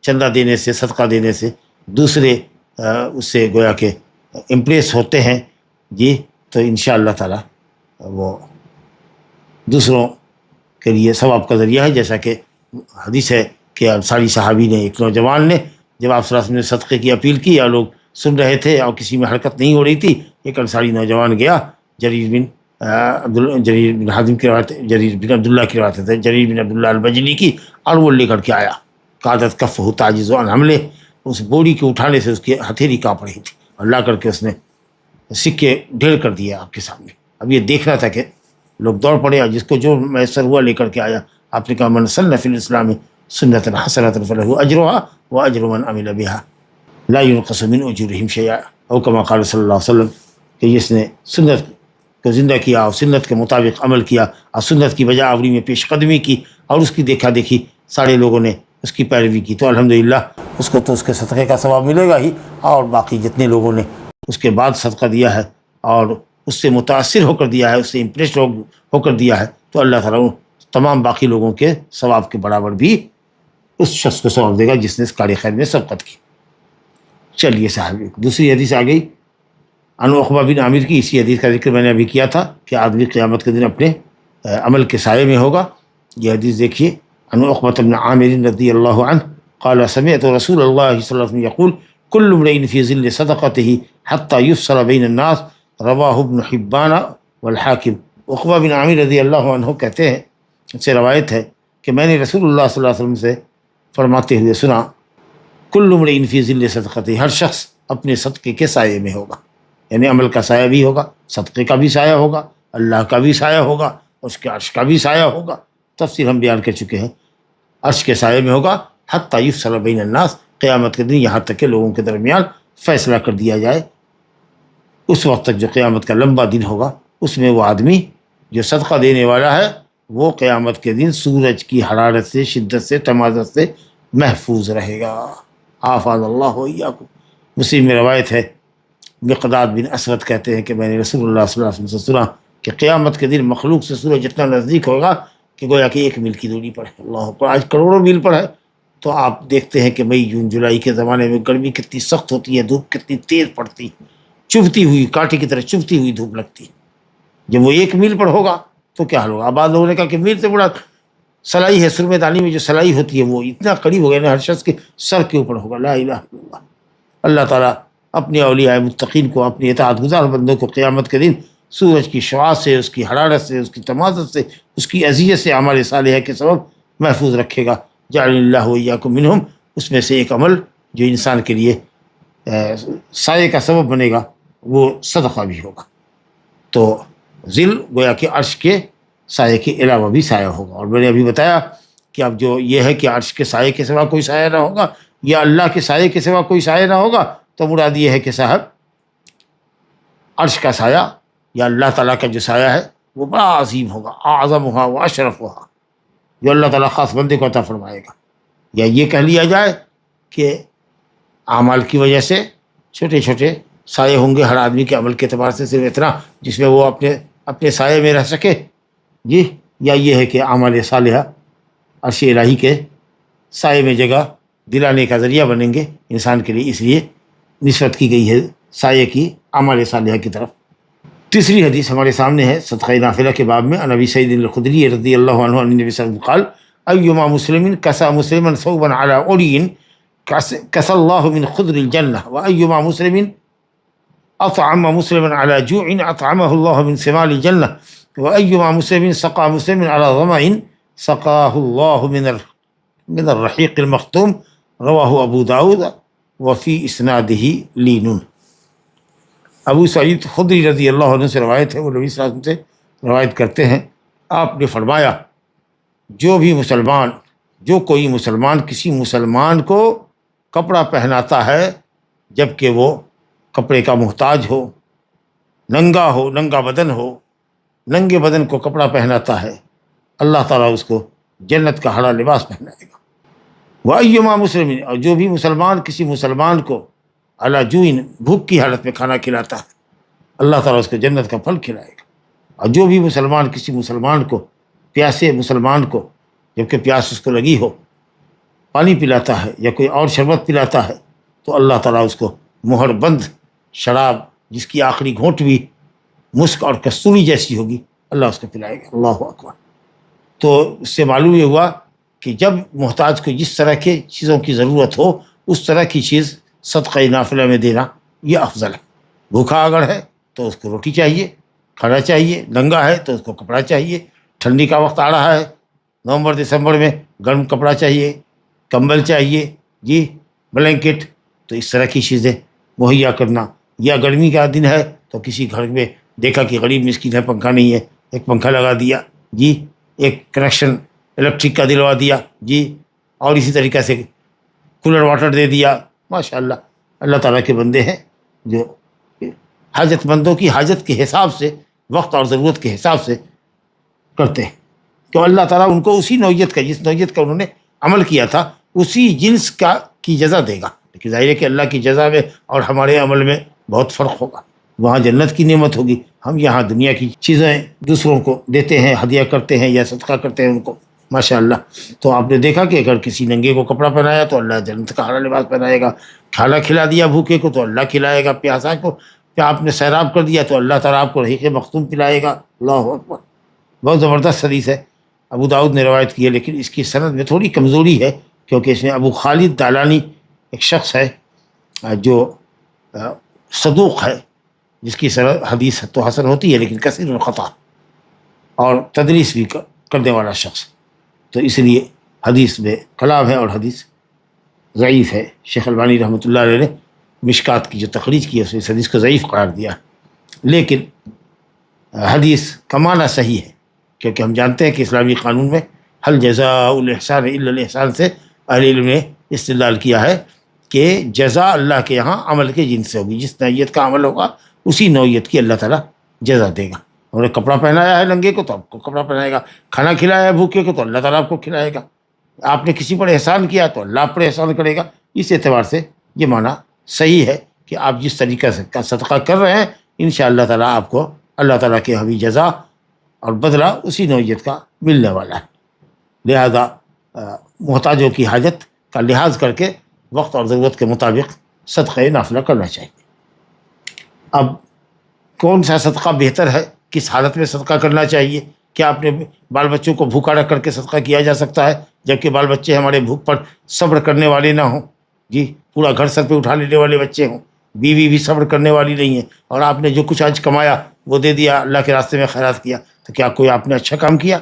Speaker 2: چندہ دینے سے، صدقہ دینے سے دوسرے اس سے گویا کہ امپریس ہوتے ہیں جی، تو انشاءاللہ تعالی وہ دوسروں کے لیے ثواب کا ذریعہ ہے۔ جیسا کہ حدیث ہے کہ انصاری صحابی نے، ایک نوجوان نے جب آپ صلی اللہ علیہ وسلم نے صدقے کی اپیل کی اور لوگ سن رہے تھے اور کسی میں حرکت نہیں ہو رہی تھی، ایک انصاری نوجوان گیا، جریر بن حازم کی روایت، جریر بن عبداللہ کی روایت ہے، جریر بن عبداللہ البجلی کی، اور وہ لے کر کے آیا، قعدت کفہ تعجز عن حملہ، اس بوری کے اٹھانے سے اس کی ہتھیلی کانپ رہی تھی، اور لا کر کے اس نے سکے ڈھیر کر دیا آپ کے سامنے۔ اب یہ دیکھنا تھا کہ لوگ دوڑ پڑے، اور جس کو جو میسر ہوا لے کر کے آیا۔ آپ نے کہا من سن فی الاسلام سنۃ حسنۃ فلہ اجرھا واجر من عمل بها لا ينقص من اجورهم شیئا، او کما قال صلی اللہ علیہ وسلم، کہ جس نے سنت کو زندہ کیا اور سنت کے مطابق عمل کیا اور سنت کی بجا آوری میں پیش قدمی کی اور اس کی دیکھا دیکھی سارے لوگوں نے اس کی پیروی کی، تو الحمدللہ اس کو تو اس کے صدقے کا ثواب ملے گا ہی، اور باقی جتنے لوگوں نے اس کے بعد صدقہ دیا ہے اور اس سے متاثر ہو کر دیا ہے، اس سے امپریس ہو کر دیا ہے، تو اللہ تعالیٰ تمام باقی لوگوں کے ثواب کے برابر بھی اس شخص کو ثواب دے گا جس نے اس کار خیر میں سبقت کی۔ چلیے صاحب، دوسری حدیث آ گئی عن عقبہ بن عامر کی۔ اسی حدیث کا ذکر میں نے ابھی کیا تھا کہ آدمی قیامت کے دن اپنے عمل کے سائے میں ہوگا۔ یہ حدیث دیکھیے، عن عقبہ بن عامر رضی اللہ عنہ قال سمعت رسول اللہ صلی اللہ علیہ وسلم یقول کل امرئ فی ظل صدقته حتی یفصل بین الناس، رواہ ابن حبان والحاکم۔ عقبہ بن عامر رضی اللہ عنہ کہتے ہیں، اس سے روایت ہے کہ میں نے رسول اللہ صلی اللہ علیہ وسلم سے فرماتے ہوئے سنا، کل امرئ فی ظل صدقته، ہر شخص اپنے صدقے کے سائے میں ہوگا، یعنی عمل کا سایہ بھی ہوگا، صدقے کا بھی سایہ ہوگا، اللہ کا بھی سایہ ہوگا، اس کے عرش کا بھی سایہ ہوگا۔ تفسیر ہم بیان کر چکے ہیں، عرش کے سائے میں ہوگا، حتی یفصل بین الناس، قیامت کے دن یہاں تک کہ لوگوں کے درمیان فیصلہ کر دیا جائے۔ اس وقت تک جو قیامت کا لمبا دن ہوگا، اس میں وہ آدمی جو صدقہ دینے والا ہے وہ قیامت کے دن سورج کی حرارت سے، شدت سے، تمازت سے محفوظ رہے گا۔ حافظ اللہ وإیاکم۔ مسلم میں روایت ہے، مقداد بن اسود کہتے ہیں کہ میں نے رسول اللہ صلی اللہ علیہ وسلم سے سنا کہ قیامت کے دن مخلوق سے سورج اتنا نزدیک ہوگا کہ گویا کہ 1 میل کی دوری پر ہے۔ اللہ اکبر، آج کروڑوں میل پر ہے۔ تو آپ دیکھتے ہیں کہ مئی جون جولائی کے زمانے میں گرمی کتنی سخت ہوتی ہے، دھوپ کتنی تیز پڑتی، چبھتی ہوئی، کانٹے کی طرح چبھتی ہوئی دھوپ لگتی۔ جب وہ 1 میل پر ہوگا تو کیا حال ہوگا؟ بعض لوگوں نے کہا کہ میل سے بڑا سلائی ہے، سرمے دانی میں جو سلائی ہوتی ہے وہ اتنا قریب ہو گیا نا، ہر شخص کے سر کے اوپر ہوگا۔ لا الہ الا اللہ۔ اللہ تعالیٰ اپنے اولیاء متقین کو، اپنی اطاعت گزار بندوں کو قیامت کے دن سورج کی شعاع سے، اس کی حرارت سے، اس کی تمازت سے، اس کی اذیت سے اعمال صالحہ کے سبب محفوظ رکھے گا۔ جعلنی اللہ وإیاکم منہم۔ اس میں سے ایک عمل جو انسان کے لیے سائے کا سبب بنے گا وہ صدقہ بھی ہوگا۔ تو ذل گویا کہ عرش کے سائے کے علاوہ بھی سایہ ہوگا۔ اور میں نے ابھی بتایا کہ اب جو یہ ہے کہ عرش کے سائے کے سوا کوئی سایہ نہ ہوگا یا اللہ کے سائے کے سوا کوئی سایہ نہ ہوگا، تو مراد یہ ہے کہ صاحب عرش کا سایہ یا اللہ تعالیٰ کا جو سایہ ہے وہ بڑا عظیم ہوگا، اعظمھا واشرفھا، جو اللہ تعالیٰ خاص بندے کو عطا فرمائے گا۔ یا یہ کہہ لیا جائے کہ اعمال کی وجہ سے چھوٹے چھوٹے سائے ہوں گے ہر آدمی کے عمل کے اعتبار سے، صرف اتنا جس میں وہ اپنے سائے میں رہ سکے جی، یا یہ ہے کہ اعمال صالحہ عرش الہی کے سائے میں جگہ دلانے کا ذریعہ بنیں گے انسان کے لیے، اس لیے نسبت کی گئی ہے سائے کی اعمال صالحہ کی طرف۔ تیسری حدیث ہمارے سامنے ہے صدقہ نافلہ کے باب میں، عن ابی سعید الخدری رضی اللہ عنہ عن النبی صلی اللہ علیہ وسلم قال ایما مسلم کسا مسلما ثوبا علی عری کسا اللہ من خضر الجنہ، وایما مسلم اطعم مسلما علی جوع اطعمہ اللہ من ثمار الجنہ، وایما مسلم سقى مسلما علی ظمأ سقاه اللہ من الرحیق المختوم، رواہ ابو داود وفی اسنادہ لین۔ ابو سعید خدری رضی اللہ عنہ سے روایت ہے، وہ نبی صلی اللہ علیہ وسلم سے روایت کرتے ہیں، آپ نے فرمایا جو کوئی مسلمان کسی مسلمان کو کپڑا پہناتا ہے جب کہ وہ کپڑے کا محتاج ہو، ننگا بدن ہو، ننگے بدن کو کپڑا پہناتا ہے، اللہ تعالیٰ اس کو جنت کا ہرا لباس پہنائے گا۔ وَأَيُّمَا مُسْلِمٍ، اور جو بھی مسلمان کسی مسلمان کو علی جوعٍ، بھوک کی حالت میں کھانا کھلاتا ہے، اللہ تعالیٰ اس کو جنت کا پھل کھلائے گا۔ اور جو بھی مسلمان کسی مسلمان کو، پیاسے مسلمان کو، جبکہ پیاس اس کو لگی ہو، پانی پلاتا ہے یا کوئی اور شربت پلاتا ہے تو اللہ تعالیٰ اس کو مہر بند شراب جس کی آخری گھونٹ بھی مسک اور کستوری جیسی ہوگی اللہ اس کو پلائے گا۔ اللہ اکبر۔ تو اس سے معلوم یہ ہوا کہ جب محتاج کو جس طرح کے چیزوں کی ضرورت ہو اس طرح کی چیز صدقہ نافلہ میں دینا یہ افضل ہے۔ بھوکا اگر ہے تو اس کو روٹی چاہیے، کھانا چاہیے، ننگا ہے تو اس کو کپڑا چاہیے، ٹھنڈی کا وقت آ رہا ہے، نومبر دسمبر میں گرم کپڑا چاہیے، کمبل چاہیے، جی بلینکٹ، تو اس طرح کی چیزیں مہیا کرنا۔ یا گرمی کا دن ہے تو کسی گھر میں دیکھا کہ غریب مسکین ہے، پنکھا نہیں ہے، ایک پنکھا لگا دیا، جی ایک کنیکشن الیکٹرک کا دلوا دیا، جی اور اسی طریقے سے کولر واٹر دے دیا۔ ماشاء اللہ، اللہ تعالیٰ کے بندے ہیں جو حاجت مندوں کی حاجت کے حساب سے، وقت اور ضرورت کے حساب سے کرتے ہیں، تو اللہ تعالیٰ ان کو اسی نوعیت کا، جس نوعیت کا انہوں نے عمل کیا تھا اسی جنس کی جزا دے گا۔ لیکن ظاہر ہے کہ اللہ کی جزا میں اور ہمارے عمل میں بہت فرق ہوگا، وہاں جنت کی نعمت ہوگی، ہم یہاں دنیا کی چیزیں دوسروں کو دیتے ہیں، ہدیہ کرتے ہیں یا صدقہ کرتے ہیں ان کو، ماشاء اللہ۔ تو آپ نے دیکھا کہ اگر کسی ننگے کو کپڑا پہنایا تو اللہ جنت کا ہرا لباس پہنائے گا، کھانا کھلا دیا بھوکے کو تو اللہ کھلائے گا، پیاسا کو آپ نے سیراب کر دیا تو اللہ تعالیٰ آپ کو رحیق مختوم پلائے گا۔ اللہ اکبر۔ بہت زبردست حدیث ہے، ابو داؤد نے روایت کی ہے، لیکن اس کی سند میں تھوڑی کمزوری ہے کیونکہ اس میں ابو خالد دالانی ایک شخص ہے جو صدوق ہے، جس کی حدیث تو حسن ہوتی ہے لیکن کثیر الخطا اور تدریس بھی کرنے والا شخص، تو اس لیے حدیث میں کلام ہے اور حدیث ضعیف ہے۔ شیخ البانی رحمۃ اللہ علیہ نے مشکات کی جو تخریج کی ہے اس حدیث کو ضعیف قرار دیا، لیکن حدیث کا معنی صحیح ہے کیونکہ ہم جانتے ہیں کہ اسلامی قانون میں حل جزاء الاحسان الا الاحسان سے اہل علم نے استدلال کیا ہے کہ جزا اللہ کے یہاں عمل کے جن سے ہوگی، جس نوعیت کا عمل ہوگا اسی نوعیت کی اللہ تعالیٰ جزا دے گا۔ انہوں نے کپڑا پہنایا ہے ننگے کو تو آپ کو کپڑا پہنائے گا، کھانا کھلایا ہے بھوکے کو تو اللہ تعالیٰ آپ کو کھلائے گا، آپ نے کسی پر احسان کیا تو اللہ آپ پر احسان کرے گا۔ اس اعتبار سے یہ معنی صحیح ہے کہ آپ جس طریقے سے کا صدقہ کر رہے ہیں انشاءاللہ تعالیٰ آپ کو اللہ تعالیٰ کے حبی جزا اور بدلہ اسی نوعیت کا ملنے والا ہے۔ لہذا محتاجوں کی حاجت کا لحاظ کر کے وقت اور ضرورت کے مطابق صدقہ نافلہ کرنا چاہیے۔ اب کون سا صدقہ بہتر ہے، کس حالت میں صدقہ کرنا چاہیے؟ کیا اپنے بال بچوں کو بھوکا رکھ کر کے صدقہ کیا جا سکتا ہے جبکہ بال بچے ہمارے بھوک پر صبر کرنے والے نہ ہوں؟ جی پورا گھر سر پہ اٹھا لینے والے بچے ہوں، بیوی بھی صبر کرنے والی نہیں ہے، اور آپ نے جو کچھ آج کمایا وہ دے دیا، اللہ کے راستے میں خیرات کیا، تو کیا کوئی آپ نے اچھا کام کیا؟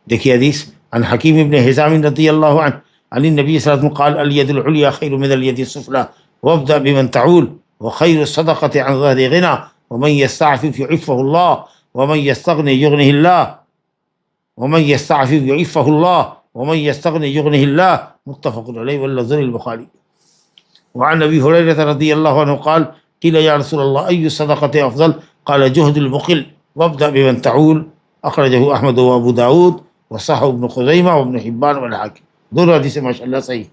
Speaker 2: دیکھیے حدیث عن حکیم ابن حزام رضی اللہ عنہ عن النبی صلی اللہ علیہ وسلم قال الید العلیٰ خیر من الید السفلیٰ وابدأ بمن تعول وخیر الصدقۃ عن ظہر غنی ومن یستعفف یعفہ اللہ ومن یستغنی یغنہ اللہ ومن یستعفف یعفہ اللہ ومن یستغنی یغنہ اللہ متفق علیہ واللفظ للبخاری۔ وعن ابی ہریرہ رضی اللہ عنہ قال قیل یا رسول اللہ ای الصدقۃ افضل قال جہد المقل وابدأ بمن تعول اخرجہ احمد و ابو داود وصححہ ابن خزیمہ وابن حبان والحاکم۔ دونوں حدیثیں ماشاءاللہ صحیح۔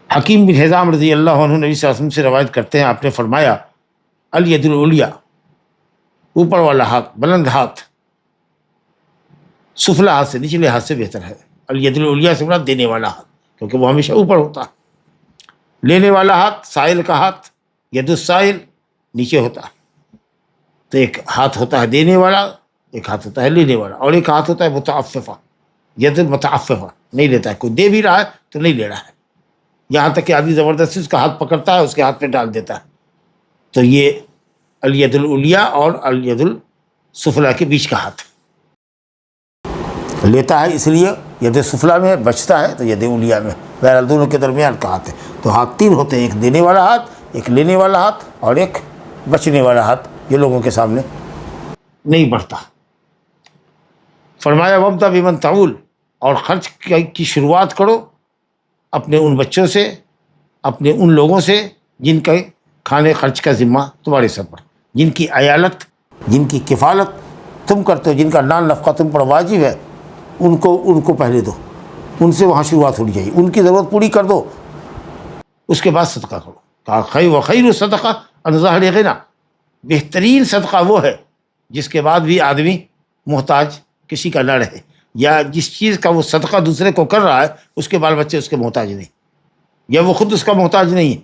Speaker 2: حکیم بن حزام رضی اللہ عنہ نبی صلی اللہ علیہ وسلم سے روایت کرتے ہیں، آپ نے فرمایا الید العلیٰ اوپر والا ہاتھ، بلند ہاتھ، سفلا ہاتھ سے، نچلے ہاتھ سے بہتر ہے۔ الید العلیٰ سے مراد دینے والا ہاتھ کیونکہ وہ ہمیشہ اوپر ہوتا ہے، لینے والا ہاتھ سائل کا ہاتھ، ید السائل نیچے ہوتا ہے۔ تو ایک ہاتھ ہوتا ہے دینے والا، ایک ہاتھ ہوتا ہے لینے والا، اور ایک ہاتھ ہوتا ہے متعففہ، ید المتعففہ، نہیں لیتا ہے، کوئی دے بھی رہا ہے تو نہیں لے رہا ہے، یہاں تک کہ آدمی زبردستی اس کا ہاتھ پکڑتا ہے، اس کے ہاتھ پہ ڈال دیتا ہے۔ تو یہ الید العلیٰ اور الید السفلیٰ کے بیچ کا ہاتھ لیتا ہے، اس لیے ید سفلیٰ میں بچتا ہے تو ید علیٰ میں، بہرحال دونوں کے درمیان کا ہاتھ ہے۔ تو ہاتھ تین ہوتے ہیں، ایک دینے والا ہاتھ، ایک لینے والا ہاتھ، اور ایک بچنے والا ہاتھ، یہ لوگوں کے سامنے نہیں بڑھتا۔ فرمایا وابدأ بمن تعول، اور خرچ کی شروعات کرو اپنے ان بچوں سے، اپنے ان لوگوں سے جن کا کھانے خرچ کا ذمہ تمہارے سر پر، جن کی عیالت، جن کی کفالت تم کرتے ہو، جن کا نان نفقہ تم پر واجب ہے، ان کو پہلے دو، ان سے وہاں شروعات ہونی چاہیے، ان کی ضرورت پوری کر دو، اس کے بعد صدقہ کرو۔ کہا خیر وخیر الصدقہ عن ظہر غنی، بہترین صدقہ وہ ہے جس کے بعد بھی آدمی محتاج کسی کا نہ رہے، یا جس چیز کا وہ صدقہ دوسرے کو کر رہا ہے اس کے بال بچے اس کے محتاج نہیں، یا وہ خود اس کا محتاج نہیں ہے۔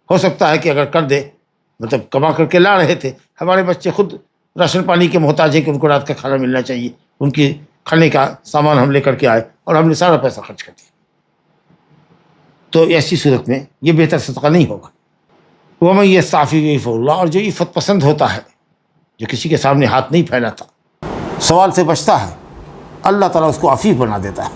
Speaker 2: ہو سکتا ہے کہ اگر کر دے، مطلب کما کر کے لا رہے تھے، ہمارے بچے خود راشن پانی کے محتاج ہیں کہ ان کو رات کا کھانا ملنا چاہیے، ان کی کھانے کا سامان ہم لے کر کے آئے اور ہم نے سارا پیسہ خرچ کر دیا، تو ایسی صورت میں یہ بہتر صدقہ نہیں ہوگا۔ وَمَن يَسْتَعْفِفْ يُعِفْهُ اللَّهُ، اور جو عفت پسند ہوتا ہے، جو کسی کے سامنے ہاتھ نہیں پھیلاتا، سوال سے بچتا ہے، اللہ تعالیٰ اس کو عفیف بنا دیتا ہے،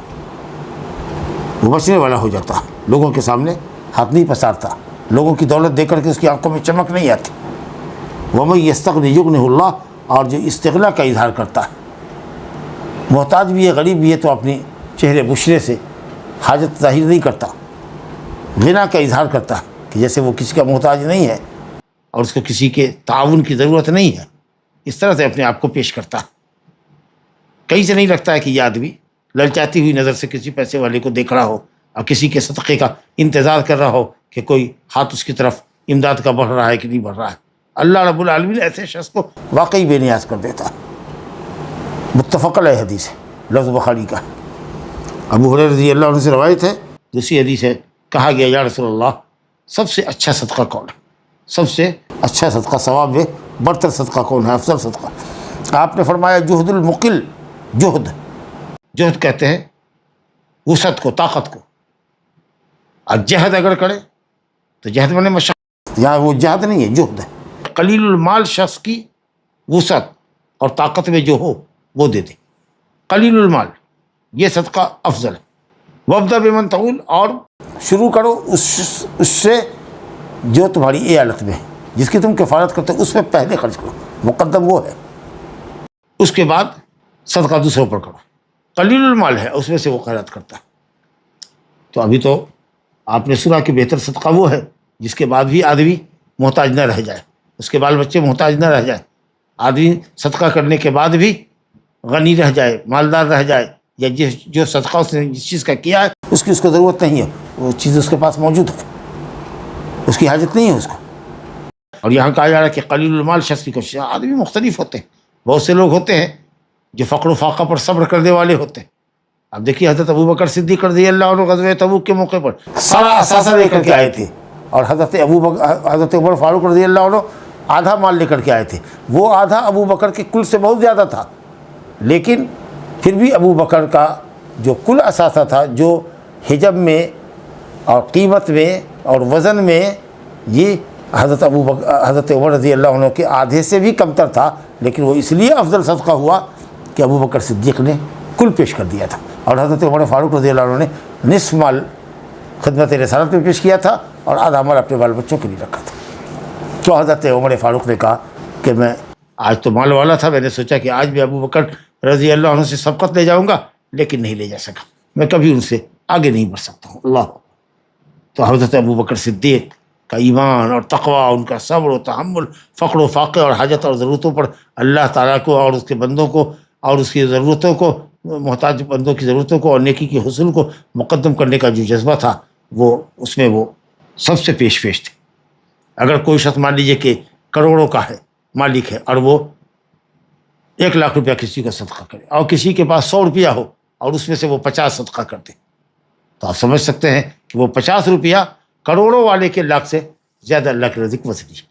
Speaker 2: وہ بچنے والا ہو جاتا ہے، لوگوں کے سامنے ہاتھ نہیں پسارتا، لوگوں کی دولت دے کر کے اس کی آنکھوں میں چمک نہیں آتی۔ وَمَن يَسْتَغْنِ يُغْنِهُ اللَّهُ، اور جو استغنا کا اظہار کرتا ہے، محتاج بھی ہے غریب بھی ہے تو اپنی چہرے بشرے سے حاجت ظاہر نہیں کرتا، غنا کا اظہار کرتا ہے کہ جیسے وہ کسی کا محتاج نہیں ہے اور اس کو کسی کے تعاون کی ضرورت نہیں ہے، اس طرح سے اپنے آپ کو پیش کرتا ہے۔ کہیں سے نہیں لگتا ہے کہ یہ آدمی للچاتی ہوئی نظر سے کسی پیسے والے کو دیکھ رہا ہو اور کسی کے صدقے کا انتظار کر رہا ہو کہ کوئی ہاتھ اس کی طرف امداد کا بڑھ رہا ہے کہ نہیں بڑھ رہا ہے۔ اللہ رب العالمین ایسے شخص کو واقعی بے نیاز کر دیتا ہے۔ متفق علیہ حدیث ہے، لفظ بخاری کا۔ ابو ہریرہ رضی اللہ عنہ سے روایت ہے، دوسری حدیث ہے، کہا گیا یا رسول اللہ سب سے اچھا صدقہ کون ہے؟ سب سے اچھا صدقہ، ثواب میں برتر صدقہ کون ہے، افضل صدقہ؟ آپ نے فرمایا جہد المقل، جہد کہتے ہیں وسعت کو، طاقت کو، اور جہد اگر کرے تو جہد میں مشقت، یہاں وہ جہد نہیں ہے، جہد ہے۔ قلیل المال شخص کی وسعت اور طاقت میں جو ہو وہ دے دے، قلیل المال، یہ صدقہ افضل ہے۔ وابدأ بمن تعول، اور شروع کرو اس سے جو تمہاری ایالت میں ہے، جس کی تم کفالت کرتے ہو اس میں پہلے خرچ کرو، مقدم وہ ہے، اس کے بعد صدقہ دوسروں پر کرو۔ قلیل المال ہے اس میں سے وہ خیرات کرتا ہے۔ تو ابھی تو آپ نے سنا کہ بہتر صدقہ وہ ہے جس کے بعد بھی آدمی محتاج نہ رہ جائے، اس کے بال بچے محتاج نہ رہ جائے، آدمی صدقہ کرنے کے بعد بھی غنی رہ جائے، مالدار رہ جائے، یا جو صدقہ اس نے جس چیز کا کیا ہے اس کی اس کو ضرورت نہیں ہے، وہ چیز اس کے پاس موجود ہے، اس کی حاجت نہیں ہے اس کو۔ اور یہاں کہا جا رہا ہے کہ قلیل المال شخص کی کوشش، آدمی مختلف ہوتے ہیں، بہت سے لوگ ہوتے ہیں جو فقر و فاقہ پر صبر کرنے والے ہوتے ہیں۔ اب دیکھیے حضرت ابوبکر صدیق رضی اللہ عنہ غزوہ تبوک کے موقع پر سارا اثاثہ لے کر کے آئے تھے، اور حضرت عمر فاروق رضی اللہ عنہ آدھا مال لے کر کے آئے تھے۔ وہ آدھا ابو بکر کے کل سے بہت زیادہ تھا، لیکن پھر بھی ابو بکر کا جو کل اثاثہ تھا، جو حجم میں اور قیمت میں اور وزن میں، یہ حضرت عمر رضی اللہ عنہ کے آدھے سے بھی کمتر تھا، لیکن وہ اس لیے افضل صدقہ ہوا کہ ابو بکر صدیق نے کل پیش کر دیا تھا، اور حضرت عمر فاروق رضی اللہ عنہ نے نصف مال خدمت رسالت میں پیش کیا تھا اور آدھا مال اپنے بال بچوں کے لیے رکھا تھا۔ تو حضرت عمر فاروق نے کہا کہ میں آج تو مال والا تھا، میں نے سوچا کہ آج بھی ابو بکر رضی اللہ عنہ سے سبقت لے جاؤں گا، لیکن نہیں لے جا سکا، میں کبھی ان سے آگے نہیں بڑھ سکتا ہوں۔ اللہ، تو حضرت ابو بکر صدیق کا ایمان اور تقوی، ان کا صبر و تحمل، فقر و فاقے اور حاجت اور ضرورتوں پر اللہ تعالیٰ کو اور اس کے بندوں کو اور اس کی ضرورتوں کو، محتاج بندوں کی ضرورتوں کو اور نیکی کے حصول کو مقدم کرنے کا جو جذبہ تھا، وہ اس میں وہ سب سے پیش تھے۔ اگر کوئی شخص مان لیجیے کہ کروڑوں کا ہے، مالک ہے، اور وہ 1,00,000 روپیہ کسی کا صدقہ کرے، اور کسی کے پاس 100 روپیہ ہو اور اس میں سے وہ 50 صدقہ کر دے، تو آپ سمجھ سکتے ہیں کہ وہ 50 روپیہ کروڑوں والے کے لاکھ سے زیادہ اللہ کے رزق وسیع ہے۔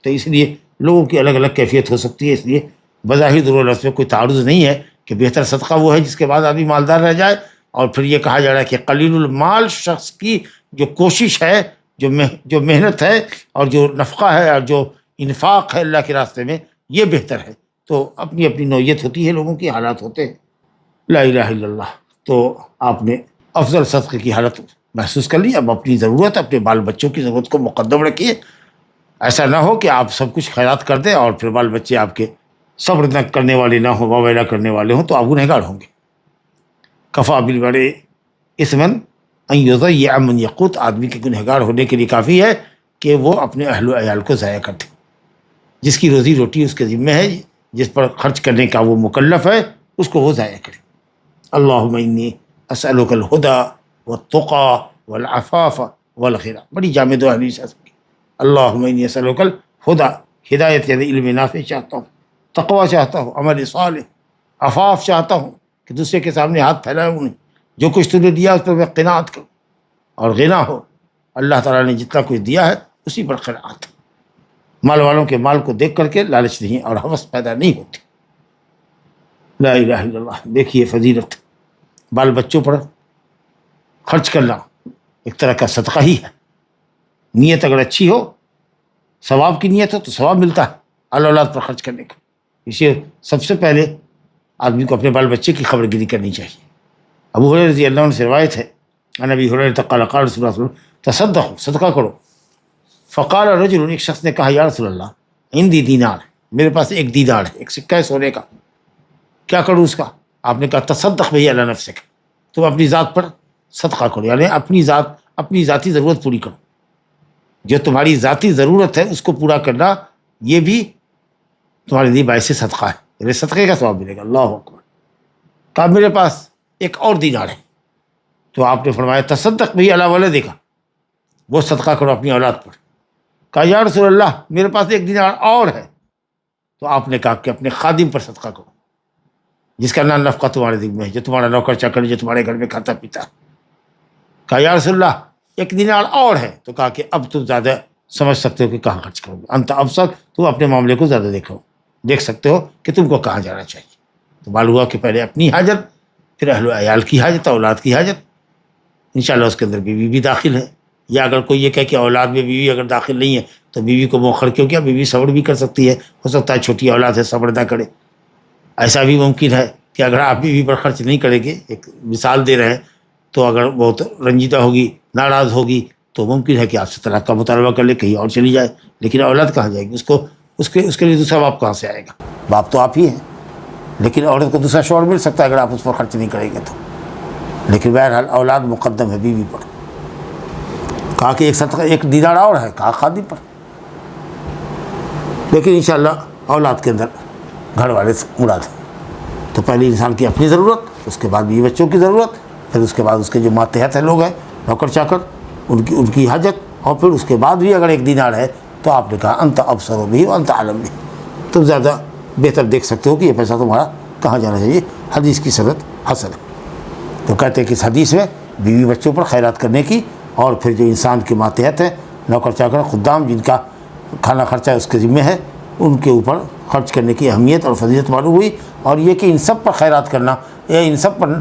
Speaker 2: تو اس لیے لوگوں کی الگ الگ کیفیت ہو سکتی ہے، اس لیے بظاہر ضرورت میں کوئی تعارض نہیں ہے کہ بہتر صدقہ وہ ہے جس کے بعد آدمی مالدار رہ جائے، اور پھر یہ کہا جا رہا ہے کہ قلیل المال شخص کی جو کوشش ہے، جو محنت ہے اور جو نفقہ ہے اور جو انفاق ہے اللہ کے راستے میں، یہ بہتر ہے۔ تو اپنی اپنی نوعیت ہوتی ہے، لوگوں کی حالات ہوتے ہیں۔ لا الہ الا اللہ۔ تو آپ نے افضل صدقے کی حالت محسوس کر لی، اب اپنی ضرورت، اپنے بال بچوں کی ضرورت کو مقدم رکھیے۔ ایسا نہ ہو کہ آپ سب کچھ خیرات کر دیں اور پھر بال بچے آپ کے صبر نہ کرنے والے نہ ہوں، واویلا کرنے والے ہوں، تو آپ گنہگار ہوں گے۔ کفا بالمرء اثما ان یضیع من یقوت، آدمی کے گنہگار ہونے کے لیے کافی ہے کہ وہ اپنے اہل و عیال کو ضائع کر دے۔ جس کی روزی روٹی اس کے ذمہ ہے، جس پر خرچ کرنے کا وہ مکلف ہے، اس کو وہ ضائع کرے۔ اللہم انی اسألک الہدی والتقی والعفاف والغنی، بڑی جامع دعا حدیث ہے۔ اللہم انی اسألک الہدی، ہدایت یعنی علم نافع چاہتا ہوں، تقوی چاہتا ہوں، عمل صالح، عفاف چاہتا ہوں کہ دوسرے کے سامنے ہاتھ پھیلائے نہیں. جو کچھ تم نے دیا اس پر میں قناعت کروں اور غنا ہو. اللہ تعالیٰ نے جتنا کچھ دیا ہے اسی پر قناعت. مال والوں کے مال کو دیکھ کر کے لالچ نہیں اور ہوس پیدا نہیں ہوتی. لا الہ الا اللہ. دیکھیے فضیلت بال بچوں پر خرچ کرنا ایک طرح کا صدقہ ہی ہے. نیت اگر اچھی ہو، ثواب کی نیت ہو تو ثواب ملتا ہے اولاد پر خرچ کرنے کا. اسے سب سے پہلے آدمی کو اپنے بال بچے کی خبر گیری کرنی چاہیے. ابو ہریرہ رضی اللہ عنہ سے روایت ہے ان ابی ہریرہ قال قال رسول اللہ صلی اللہ علیہ وسلم تصدقوا، صدقہ کرو. فقال رجل، ایک شخص نے کہا یا رسول اللہ عندی دینار، میرے پاس ایک دینار ہے، ایک سکہ ہے سونے کا، کیا کروں اس کا؟ آپ نے کہا تصدق بہ علی نفسک، تم اپنی ذات پر صدقہ کرو، یعنی اپنی ذاتی ضرورت پوری کرو. جو تمہاری ذاتی ضرورت ہے اس کو پورا کرنا یہ بھی تمہارے لیے باعث صدقہ ہے، یعنی صدقے کا ثواب ملے گا. اللہ اکبر. کہا میرے پاس ایک اور دینار ہے. تو آپ نے فرمایا تصدق بہ علی ولدک، وہ صدقہ کرو اپنی اولاد پر. کہا یا رسول اللہ میرے پاس ایک دینار اور ہے. تو آپ نے کہا کہ اپنے خادم پر صدقہ کرو، جس کا نان نفقہ تمہارے ذمہ میں ہے، جو تمہارا نوکر چاکر، جو تمہارے گھر میں کھاتا پیتا. کہا یا رسول اللہ ایک دینار اور ہے. تو کہا کہ اب تم زیادہ سمجھ سکتے ہو کہ کہاں خرچ کرو گے. انت ابصر، تم اپنے معاملے کو زیادہ دیکھ سکتے ہو کہ تم کو کہاں جانا چاہیے. تو معلوم ہوا کہ پہلے اپنی حاجت، پھر اہل و عیال کی حاجت، اولاد کی حاجت. انشاءاللہ اس کے اندر بیوی بھی داخل ہے. یا اگر کوئی یہ کہے کہ اولاد میں بیوی اگر داخل نہیں ہے تو بیوی کو مؤخر کیوں کیا؟ بیوی صبر بھی کر سکتی ہے، ہو سکتا ہے چھوٹی اولاد ہے صبر نہ کرے. ایسا بھی ممکن ہے کہ اگر آپ بیوی پر خرچ نہیں کریں گے، ایک مثال دے رہے ہیں، تو اگر بہت رنجیدہ ہوگی، ناراض ہوگی، تو ممکن ہے کہ آپ سے طلاق کا مطالبہ کر لے، کہیں اور چلی جائے. لیکن اولاد کہاں جائے گی؟ اس کے لیے دوسرا باپ کہاں سے آئے گا؟ باپ تو آپ ہی ہیں، لیکن عورت کو دوسرا شوہر مل سکتا ہے اگر آپ اس پر خرچ نہیں کریں گے تو. لیکن بہرحال اولاد مقدم ہے بیوی پر. کہا کہ ایک دینار اور ہے، کہا خادم پر. لیکن انشاءاللہ اولاد کے اندر گھر والے مراد ہیں. تو پہلے انسان کی اپنی ضرورت، اس کے بعد بیوی بچوں کی ضرورت، پھر اس کے بعد اس کے جو ماتحت ہیں لوگ ہیں، نوکر چاکر، ان کی حاجت، اور پھر اس کے بعد بھی اگر ایک دینار ہے تو آپ نے کہا انت ابصر بہ وانت اعلم بہ، تم زیادہ بہتر دیکھ سکتے ہو کہ یہ پیسہ تمہارا کہاں جانا چاہیے. حدیث کی صنعت حسن ہے. تو کہتے ہیں کہ اس حدیث میں بیوی بچوں پر خیرات کرنے کی، اور پھر جو انسان کے ماتحت ہیں، نوکر چاکر، خدام، جن کا کھانا خرچہ اس کے ذمہ ہے، ان کے اوپر خرچ کرنے کی اہمیت اور فضیلت معلوم ہوئی. اور یہ کہ ان سب پر خیرات کرنا، یا ان سب پر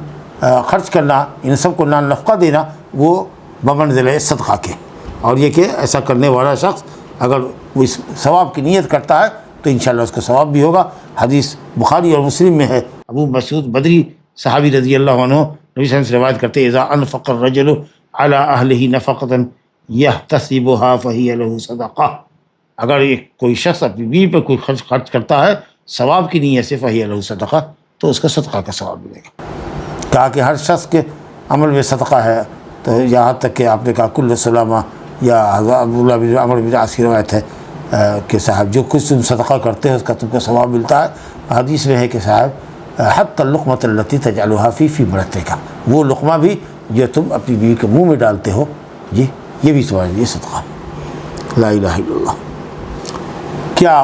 Speaker 2: خرچ کرنا، ان سب کو نان نفقہ دینا، وہ بمنزلہ صدقہ کے. اور یہ کہ ایسا کرنے والا شخص اگر وہ اس ثواب کی نیت کرتا ہے تو انشاءاللہ اس کو ثواب بھی ہوگا. حدیث بخاری اور مسلم میں ہے. ابو مسعود بدری صحابی رضی اللہ عنہ نبی صلی اللہ علیہ وسلم سے روایت کرتے ہیں اذا انفق الرجل علی اہلہ نفقۃ یحتسبها فہی لہ صدقہ، اگر کوئی شخص اپنی بیوی پر کوئی خرچ کرتا ہے ثواب کی نیت سے فہی لہ صدقہ، تو اس کا صدقہ کا ثواب ملے گا. کہا کہ ہر شخص کے عمل میں صدقہ ہے. تو یہاں تک کہ آپ نے کہا کل سلامہ، یا عبداللہ بن عمرو بن عاص کی روایت ہے کہ صاحب جو کچھ تم صدقہ کرتے ہو اس کا تم کو ثواب ملتا ہے. حدیث میں ہے کہ صاحب حتی اللقمۃ التی تجعلها فی مرتک، وہ لقمہ بھی جو تم اپنی بیوی کے منہ میں ڈالتے ہو، جی یہ بھی تمہارے لیے صدقہ ہے. لا الہ الا اللہ. کیا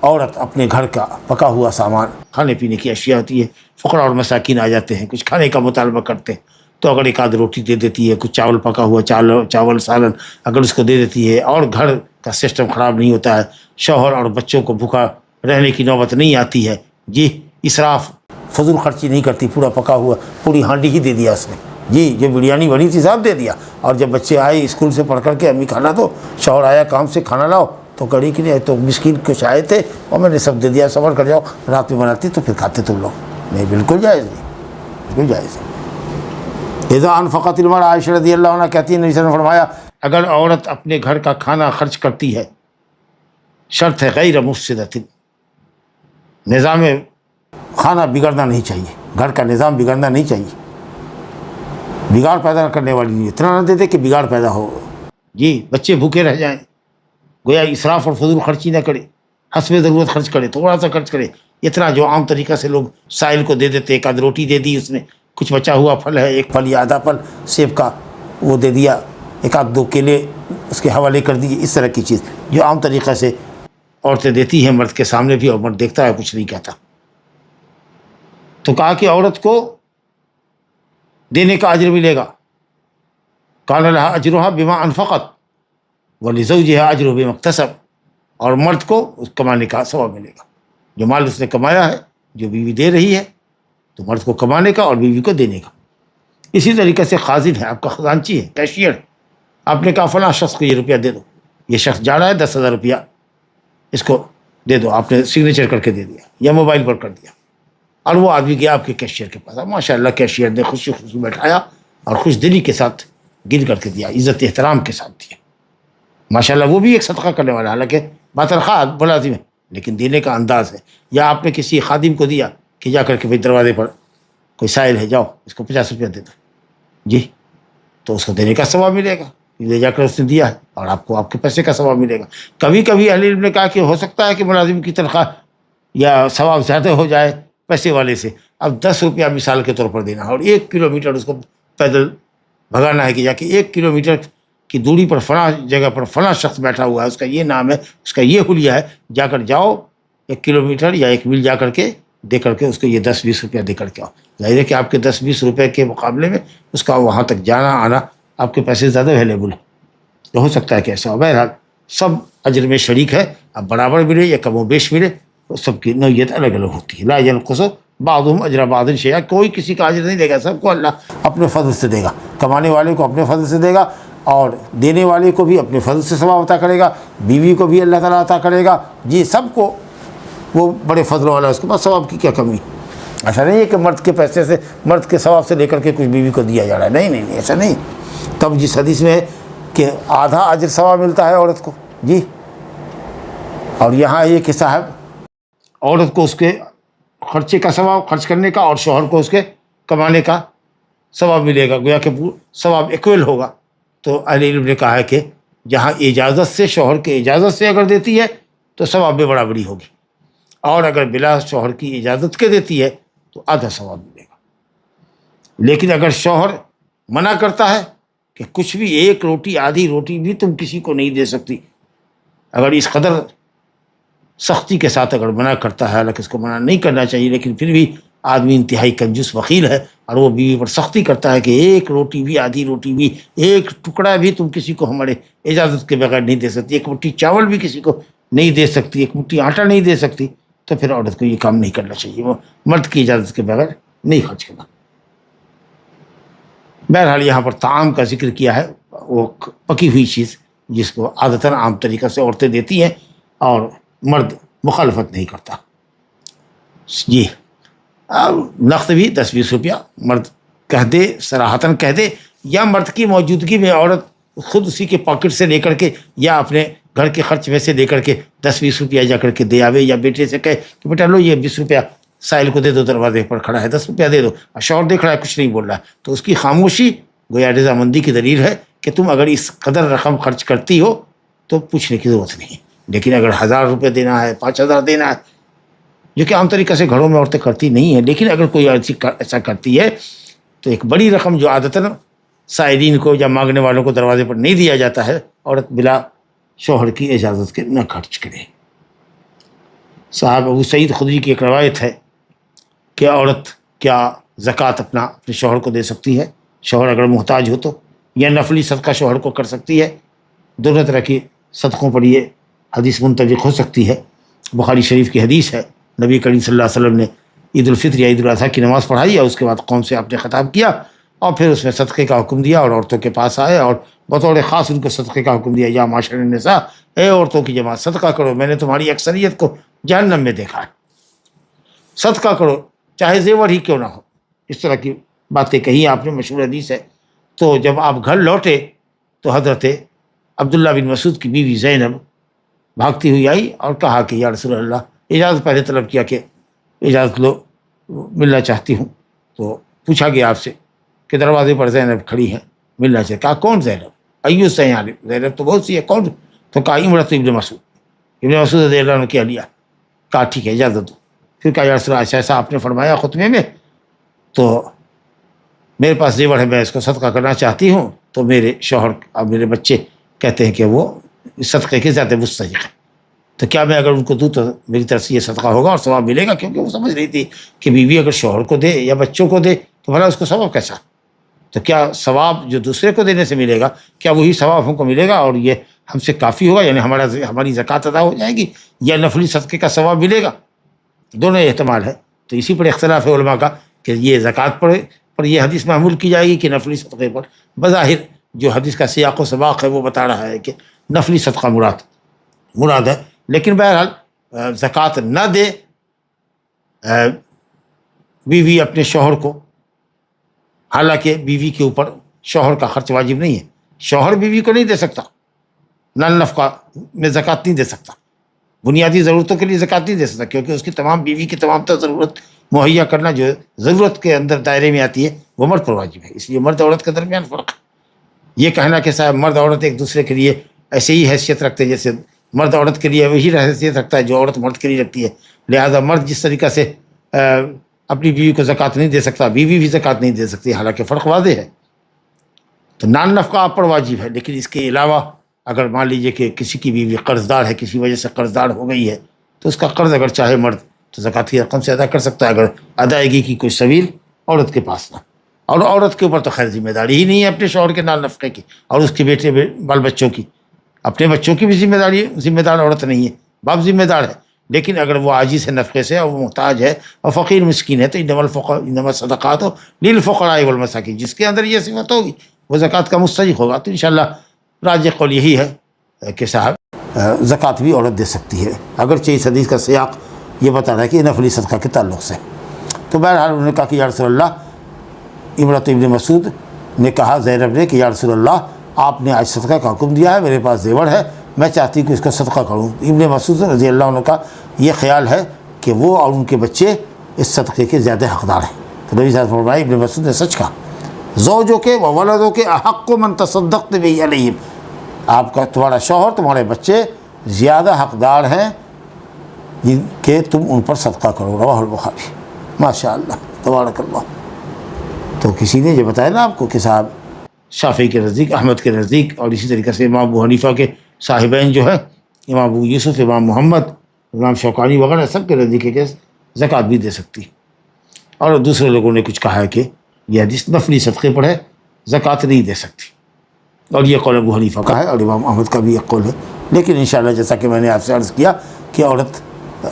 Speaker 2: عورت اپنے گھر کا پکا ہوا سامان، کھانے پینے کی اشیاء ہوتی ہے، فقراء اور مساکین آ جاتے ہیں، کچھ کھانے کا مطالبہ کرتے ہیں، تو اگر ایک آدھ روٹی دے دیتی ہے، کچھ چاول پکا ہوا چاول سالن اگر اس کو دے دیتی ہے، اور گھر کا سسٹم خراب نہیں ہوتا ہے، شوہر اور بچوں کو بھوکا رہنے کی نوبت نہیں آتی ہے، جی اسراف فضول خرچی نہیں کرتی، پورا پکا ہوا پوری ہانڈی ہی دے دیا اس نے، جی جو بریانی بنی تھی صاحب دے دیا. اور جب بچے آئے اسکول سے پڑھ کر کے امی کھانا دو، شوہر آیا کام سے کھانا لاؤ، تو کڑی کہ نہیں تو مسکین کچھ آئے تھے اور میں نے سب دے دیا، صبر کر جاؤ، رات میں بناتی تو پھر کھاتے تم لوگ. نہیں، بالکل جائز نہیں، بالکل جائز نہیں. اذا انفقت المرأة، عائشہ رضی اللہ عنہ کہتی ہیں نبی صلی اللہ علیہ وسلم نے فرمایا اگر عورت اپنے گھر کا کھانا خرچ کرتی ہے، شرط ہے غیر مفسدۃ، نظام کھانا بگڑنا نہیں چاہیے، گھر کا نظام بگڑنا نہیں چاہیے، بگاڑ پیدا کرنے والی نہیں، اتنا نہ دیتے کہ بگاڑ پیدا ہو، جی بچے بھوکے رہ جائیں. گویا اسراف اور فضول خرچی نہ کرے، حسب ضرورت خرچ کرے، تھوڑا سا خرچ کرے، اتنا جو عام طریقہ سے لوگ سائل کو دے دیتے، ایک آدھ روٹی دے دی اس نے، کچھ بچا ہوا پھل ہے، ایک پھل یا آدھا پھل سیب کا وہ دے دیا، ایک آدھ دو کیلے اس کے حوالے کر دیے، اس طرح کی چیز جو عام طریقہ سے عورتیں دیتی ہیں مرد کے سامنے بھی، اور مرد دیکھتا ہے کچھ نہیں کہتا. تو کہا کہ عورت کو دینے کا اجر ملے گا، قال لها اجرها بما انفقت ولزوجها اجره بما اکتسب، اور مرد کو اس کمانے کا ثواب ملے گا، جو مال اس نے کمایا ہے جو بیوی دے رہی ہے تو مرد کو کمانے کا اور بیوی کو دینے کا۔ اسی طریقے سے خازن ہے، آپ کا خزانچی ہے، کیشیئر، آپ نے کہا فلاں شخص کو یہ روپیہ دے دو، یہ شخص جا رہا ہے 10,000 روپیہ اس کو دے دو، آپ نے سگنیچر کر کے دے دیا یا موبائل پر کر دیا، اور وہ آدمی گیا آپ کے کیشیئر کے پاس، ماشاء اللہ کیشیئر نے خوشی خوشی بیٹھایا اور خوش دلی کے ساتھ گن کر کے دیا، عزت احترام کے ساتھ دیا، ماشاء اللہ وہ بھی ایک صدقہ کرنے والا، حالانکہ باتنخواہ ملازم ہے لیکن دینے کا انداز ہے۔ یا آپ نے کسی خادم کو دیا کہ جا کر کے بھائی دروازے پر کوئی سائل ہے، جاؤ اس کو 50 روپیہ دے دو، جی، تو اس کو دینے کا ثواب ملے گا، لے جا کر اس نے دیا ہے اور آپ کو آپ کے پیسے کا ثواب ملے گا۔ کبھی کبھی اہل علم نے کہا کہ ہو سکتا ہے کہ ملازم کی تنخواہ یا ثواب زیادہ ہو جائے پیسے والے سے، اب 10 روپیہ مثال کے طور پر دینا اور 1 کلومیٹر اس کو پیدل بھگانا ہے کہ جا کے 1 کلومیٹر کی دوری پر فلاں جگہ پر فلاں شخص بیٹھا ہوا ہے، اس کا یہ نام ہے، اس کا یہ حلیہ ہے، جا کر جاؤ 1 کلومیٹر یا 1 میل جا کر کے دے کر کے اس کو یہ 10-20 روپیہ دے کر کے آؤ، ظاہر ہے کہ آپ کے 10-20 روپے کے مقابلے میں اس کا وہاں تک جانا آنا آپ کے پیسے زیادہ اویلیبل ہے، تو ہو سکتا ہے کہ ایسا ہو۔ بہرحال سب اجر میں شریک ہے، اب برابر ملے یا کم و بیش ملے، تو سب کی نوعیت الگ الگ ہوتی ہے۔ لا ينقص بعضهم اجر بعض شیئا، کوئی کسی کا اجر نہیں دے گا، سب کو اللہ اپنے فضل سے دے گا، کمانے والے کو اپنے فضل سے دے گا اور دینے والے کو بھی اپنے فضل سے ثواب عطا کرے گا، بیوی کو بھی اللہ تعالیٰ عطا کرے گا، جی سب کو وہ بڑے فضل والا ہے، اس کے پاس ثواب کی کیا کمی۔ ایسا نہیں ہے کہ مرد کے پیسے سے، مرد کے ثواب سے لے کر کے کچھ بیوی کو دیا جا رہا ہے، نہیں نہیں نہیں، ایسا نہیں۔ تب جس حدیث میں ہے کہ آدھا اجر ثواب ملتا ہے عورت کو، جی، اور یہاں یہ کہ صاحب عورت کو اس کے خرچے کا ثواب، خرچ کرنے کا، اور شوہر کو اس کے کمانے کا ثواب ملے گا، گویا کہ ثواب ایکول ہوگا۔ تو اہل علم نے کہا ہے کہ جہاں اجازت سے، شوہر کے اجازت سے اگر دیتی ہے تو ثواب میں برابری ہوگی، اور اگر بلا شوہر کی اجازت کے دیتی ہے تو آدھا ثواب ملے گا۔ لیکن اگر شوہر منع کرتا ہے کہ کچھ بھی، 1 روٹی آدھی روٹی بھی تم کسی کو نہیں دے سکتی، اگر اس قدر سختی کے ساتھ اگر منع کرتا ہے، حالانکہ اس کو منع نہیں کرنا چاہیے، لیکن پھر بھی آدمی انتہائی کنجوس بخیل ہے اور وہ بیوی پر سختی کرتا ہے کہ 1 روٹی بھی، آدھی روٹی بھی، 1 ٹکڑا بھی تم کسی کو ہمارے اجازت کے بغیر نہیں دے سکتی، 1 مٹھی چاول بھی کسی کو نہیں دے سکتی، 1 مٹھی آٹا نہیں دے سکتی، تو پھر عورت کو یہ کام نہیں کرنا چاہیے، وہ مرد کی اجازت کے بغیر نہیں خرچ کرنا۔ بہرحال یہاں پر طعام کا ذکر کیا ہے، وہ پکی ہوئی چیز جس کو عادتاً عام طریقہ سے عورتیں دیتی ہیں اور مرد مخالفت نہیں کرتا، جی، نقد بھی 10-20 روپیہ مرد کہہ دے، صراحتاً کہہ دے، یا مرد کی موجودگی میں عورت خود اسی کے پاکٹ سے لے کر کے یا اپنے گھر کے خرچ میں سے لے کر کے 10-20 روپیہ جا کر کے دے آوے، یا بیٹے سے کہے کہ بیٹا لو یہ 20 روپیہ سائل کو دے دو، دروازے پر کھڑا ہے 10 روپیہ دے دو، اور شوہر دیکھ رہا ہے کچھ نہیں بول رہا ہے، تو اس کی خاموشی گویا رضامندی کی دلیل ہے کہ تم اگر اس قدر رقم خرچ کرتی ہو تو پوچھنے کی ضرورت نہیں۔ لیکن اگر 1000 روپے دینا ہے، 5000 دینا ہے، جو کہ عام طریقے سے گھروں میں عورتیں کرتی نہیں ہیں، لیکن اگر کوئی ایسا کرتی ہے تو ایک بڑی رقم جو عادتاً سائلین کو یا مانگنے والوں کو دروازے پر نہیں دیا جاتا ہے، عورت بلا شوہر کی اجازت کے نہ خرچ کرے۔ صاحب ابو سعید خدری کی ایک روایت ہے کہ عورت کیا زکوٰۃ اپنے شوہر کو دے سکتی ہے، شوہر اگر محتاج ہو تو، یا نفلی صدقہ شوہر کو کر سکتی ہے، دونوں طرح کی صدقوں پر یہ حدیث منطبق ہو سکتی ہے۔ بخاری شریف کی حدیث ہے، نبی کریم صلی اللہ علیہ وسلم نے عید الفطر یا عید الاضحیٰ کی نماز پڑھائی اور اس کے بعد قوم سے آپ نے خطاب کیا اور پھر اس میں صدقے کا حکم دیا، اور عورتوں کے پاس آئے اور بطور خاص ان کو صدقے کا حکم دیا، یا معاشر النساء، اے عورتوں کی جماعت صدقہ کرو، میں نے تمہاری اکثریت کو جہنم میں دیکھا ہے، صدقہ کرو چاہے زیور ہی کیوں نہ ہو، اس طرح کی باتیں کہی آپ نے، مشہور حدیث ہے۔ تو جب آپ گھر لوٹے تو حضرت عبداللہ بن مسعود کی بیوی زینب بھاگتی ہوئی آئی اور کہا کہ یا رسول اللہ، اجازت پہلے طلب کیا کہ اجازت لو، ملنا چاہتی ہوں، تو پوچھا گیا آپ سے کہ دروازے پر زینب کھڑی ہے، ملنا چاہیے، کہا کون زینب؟ ایو سیان، زینب تو بہت سی ہے، کون؟ تو کہا امرۃ ابن مسعود، ابن مسعود رضی اللہ عنہ کی اہلیہ، کہا ٹھیک ہے اجازت دو۔ پھر کہا یا رسول اللہ، ایسا آپ نے فرمایا خطبے میں، تو میرے پاس زیور ہے، میں اس کو صدقہ کرنا چاہتی ہوں، تو میرے شوہر اور میرے بچے کہتے ہیں کہ وہ صدقے کے زیادہ مستحق ہیں، تو کیا میں اگر ان کو دوں تو میری طرف سے یہ صدقہ ہوگا اور ثواب ملے گا؟ کیونکہ وہ سمجھ رہی تھی کہ بیوی اگر شوہر کو دے یا بچوں کو دے تو بھلا اس کو ثواب کیسا؟ تو کیا ثواب جو دوسرے کو دینے سے ملے گا کیا وہی ثواب ہم کو ملے گا اور یہ ہم سے کافی ہوگا، یعنی ہماری زکوٰۃ ادا ہو جائے گی، یا نفلی صدقے کا ثواب ملے گا؟ دونوں احتمال ہے۔ تو اسی پر اختلاف ہے علماء کا کہ یہ زکوٰۃ پر یہ حدیث معمول کی جائے گی کہ نفلی صدقے پر۔ بظاہر جو حدیث کا سیاق و سباق ہے وہ بتا رہا ہے کہ نفلی صدقہ مراد ہے، لیکن بہرحال زکوٰۃ نہ دے بیوی اپنے شوہر کو، حالانکہ بیوی کے اوپر شوہر کا خرچ واجب نہیں ہے، شوہر بیوی کو نہیں دے سکتا، نل نفقہ میں زکوٰۃ نہیں دے سکتا، بنیادی ضرورتوں کے لیے زکوٰۃ نہیں دے سکتا، کیونکہ اس کی بیوی کی تمام تر ضرورت مہیا کرنا جو ضرورت کے اندر دائرے میں آتی ہے وہ مرد پر واجب ہے۔ اس لیے مرد عورت کے درمیان فرق ہے۔ یہ کہنا کہ صاحب مرد عورت ایک دوسرے کے لیے ایسے ہی حیثیت رکھتے ہیں جیسے مرد عورت کے لیے وہی حیثیت رکھتا ہے جو عورت مرد کے لیے رکھتی ہے، لہذا مرد جس طریقہ سے اپنی بیوی کو زکوٰۃ نہیں دے سکتا، بیوی بھی زکوٰۃ نہیں دے سکتی، حالانکہ فرق واضح ہے۔ تو نان نفقہ آپ پر واجب ہے، لیکن اس کے علاوہ اگر مان لیجیے کہ کسی کی بیوی قرض دار ہے، کسی وجہ سے قرض دار ہو گئی ہے، تو اس کا قرض اگر چاہے مرد تو زکوٰۃ کی رقم سے ادا کر سکتا ہے، اگر ادائیگی کی کوئی سبیل عورت کے پاس نہ، اور عورت کے اوپر تو خیر ذمہ داری ہی نہیں ہے اپنے شوہر کے نان نفقے کی اور اس کے بیٹے بال بچوں کی، اپنے بچوں کی بھی ذمہ دار عورت نہیں ہے، باپ ذمہ دار ہے، لیکن اگر وہ عاجز ہے نفقے سے اور وہ محتاج ہے اور فقیر مسکین ہے تو انما الصدقات للفقراء والمساکین، جس کے اندر یہ صفت ہوگی وہ زکوٰۃ کا مستحق ہوگا۔ تو انشاءاللہ راجح قول یہی ہے کہ صاحب زکوٰۃ بھی عورت دے سکتی ہے، اگرچہ اس حدیث کا سیاق یہ بتا رہا ہے کہ نفلی صدقہ کے تعلق سے۔ تو بہرحال انہوں نے کہا کہ یا رسول اللہ، امرأۃ ابن مسعود نے کہا زینب نے کہ یا رسول اللہ آپ نے آج صدقہ کا حکم دیا ہے، میرے پاس زیور ہے، میں چاہتی ہوں کہ اس کا صدقہ کروں۔ ابن مسعود رضی اللہ عنہ کا یہ خیال ہے کہ وہ اور ان کے بچے اس صدقے کے زیادہ حقدار ہیں۔ تو نبی صلی اللہ علیہ وسلم فرمایا، ابن مسعود نے سچ کہا، زوجوں کے و ولدوں کے احق من تصدقت به علیہم، آپ کا تمہارا شوہر تمہارے بچے زیادہ حقدار ہیں کہ تم ان پر صدقہ کرو، رواہ البخاری۔ ماشاء اللہ تبارک اللہ۔ تو کسی نے یہ بتایا نا آپ کو کہ صاحب شافعی کے نزدیک، احمد کے نزدیک، اور اسی طریقے سے امام ابو حنیفہ کے صاحبین جو ہے، امام ابو یوسف، امام محمد، امام شوکانی وغیرہ، سب کے نزدیک ہے کہ زکوٰۃ بھی دے سکتی، اور دوسرے لوگوں نے کچھ کہا ہے کہ یہ حدیث نفلی صدقے پر ہے، زکوٰۃ نہیں دے سکتی، اور یہ قول ابو حنیفہ کا ہے اور امام احمد کا بھی ایک قول ہے۔ لیکن انشاءاللہ جیسا کہ میں نے آپ سے عرض کیا کہ عورت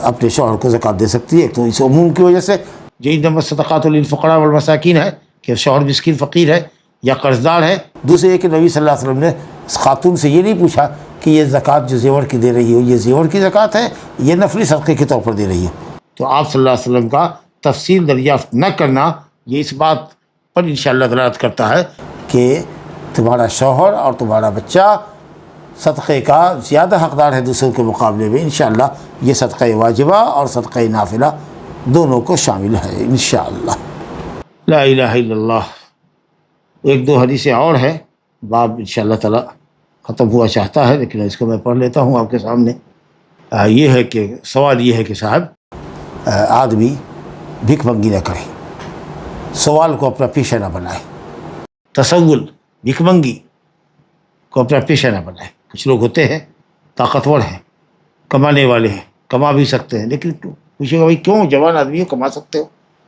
Speaker 2: اپنے شوہر کو زکوٰۃ دے سکتی ہے، ایک تو اس عموم کی وجہ سے جو انما الصدقات للفقراء والمساکین ہے کہ شوہر مسکین فقیر ہے یا قرض دار ہے، دوسرے یہ کہ نبی صلی اللہ علیہ وسلم نے خاتون سے یہ نہیں پوچھا کہ یہ زکوٰۃ جو زیور کی دے رہی ہو یہ زیور کی زکوٰۃ ہے، یہ نفلی صدقے کے طور پر دے رہی ہے۔ تو آپ صلی اللہ علیہ وسلم کا تفصیل دریافت نہ کرنا یہ اس بات پر انشاءاللہ دلالت کرتا ہے کہ تمہارا شوہر اور تمہارا بچہ صدقے کا زیادہ حقدار ہے دوسروں کے مقابلے میں۔ انشاءاللہ یہ صدقہ واجبہ اور صدقہ نافلہ دونوں کو شامل ہے انشاءاللہ۔ لا الہ الا اللہ۔ ایک دو حدیثیں اور ہیں، باب انشاءاللہ تعالی ختم ہوا چاہتا ہے، لیکن اس کو میں پڑھ لیتا ہوں آپ کے سامنے۔ یہ ہے کہ سوال یہ ہے کہ صاحب آدمی بھیک منگی نہ کرے، سوال کو اپنا پیشہ نہ بنائے، تسول بھیک منگی کو اپنا پیشہ نہ بنائے۔ کچھ لوگ ہوتے ہیں طاقتور ہیں، کمانے والے ہیں، کما بھی سکتے ہیں، لیکن پوچھے گا بھائی کیوں جوان آدمی ہو کما سکتے ہو،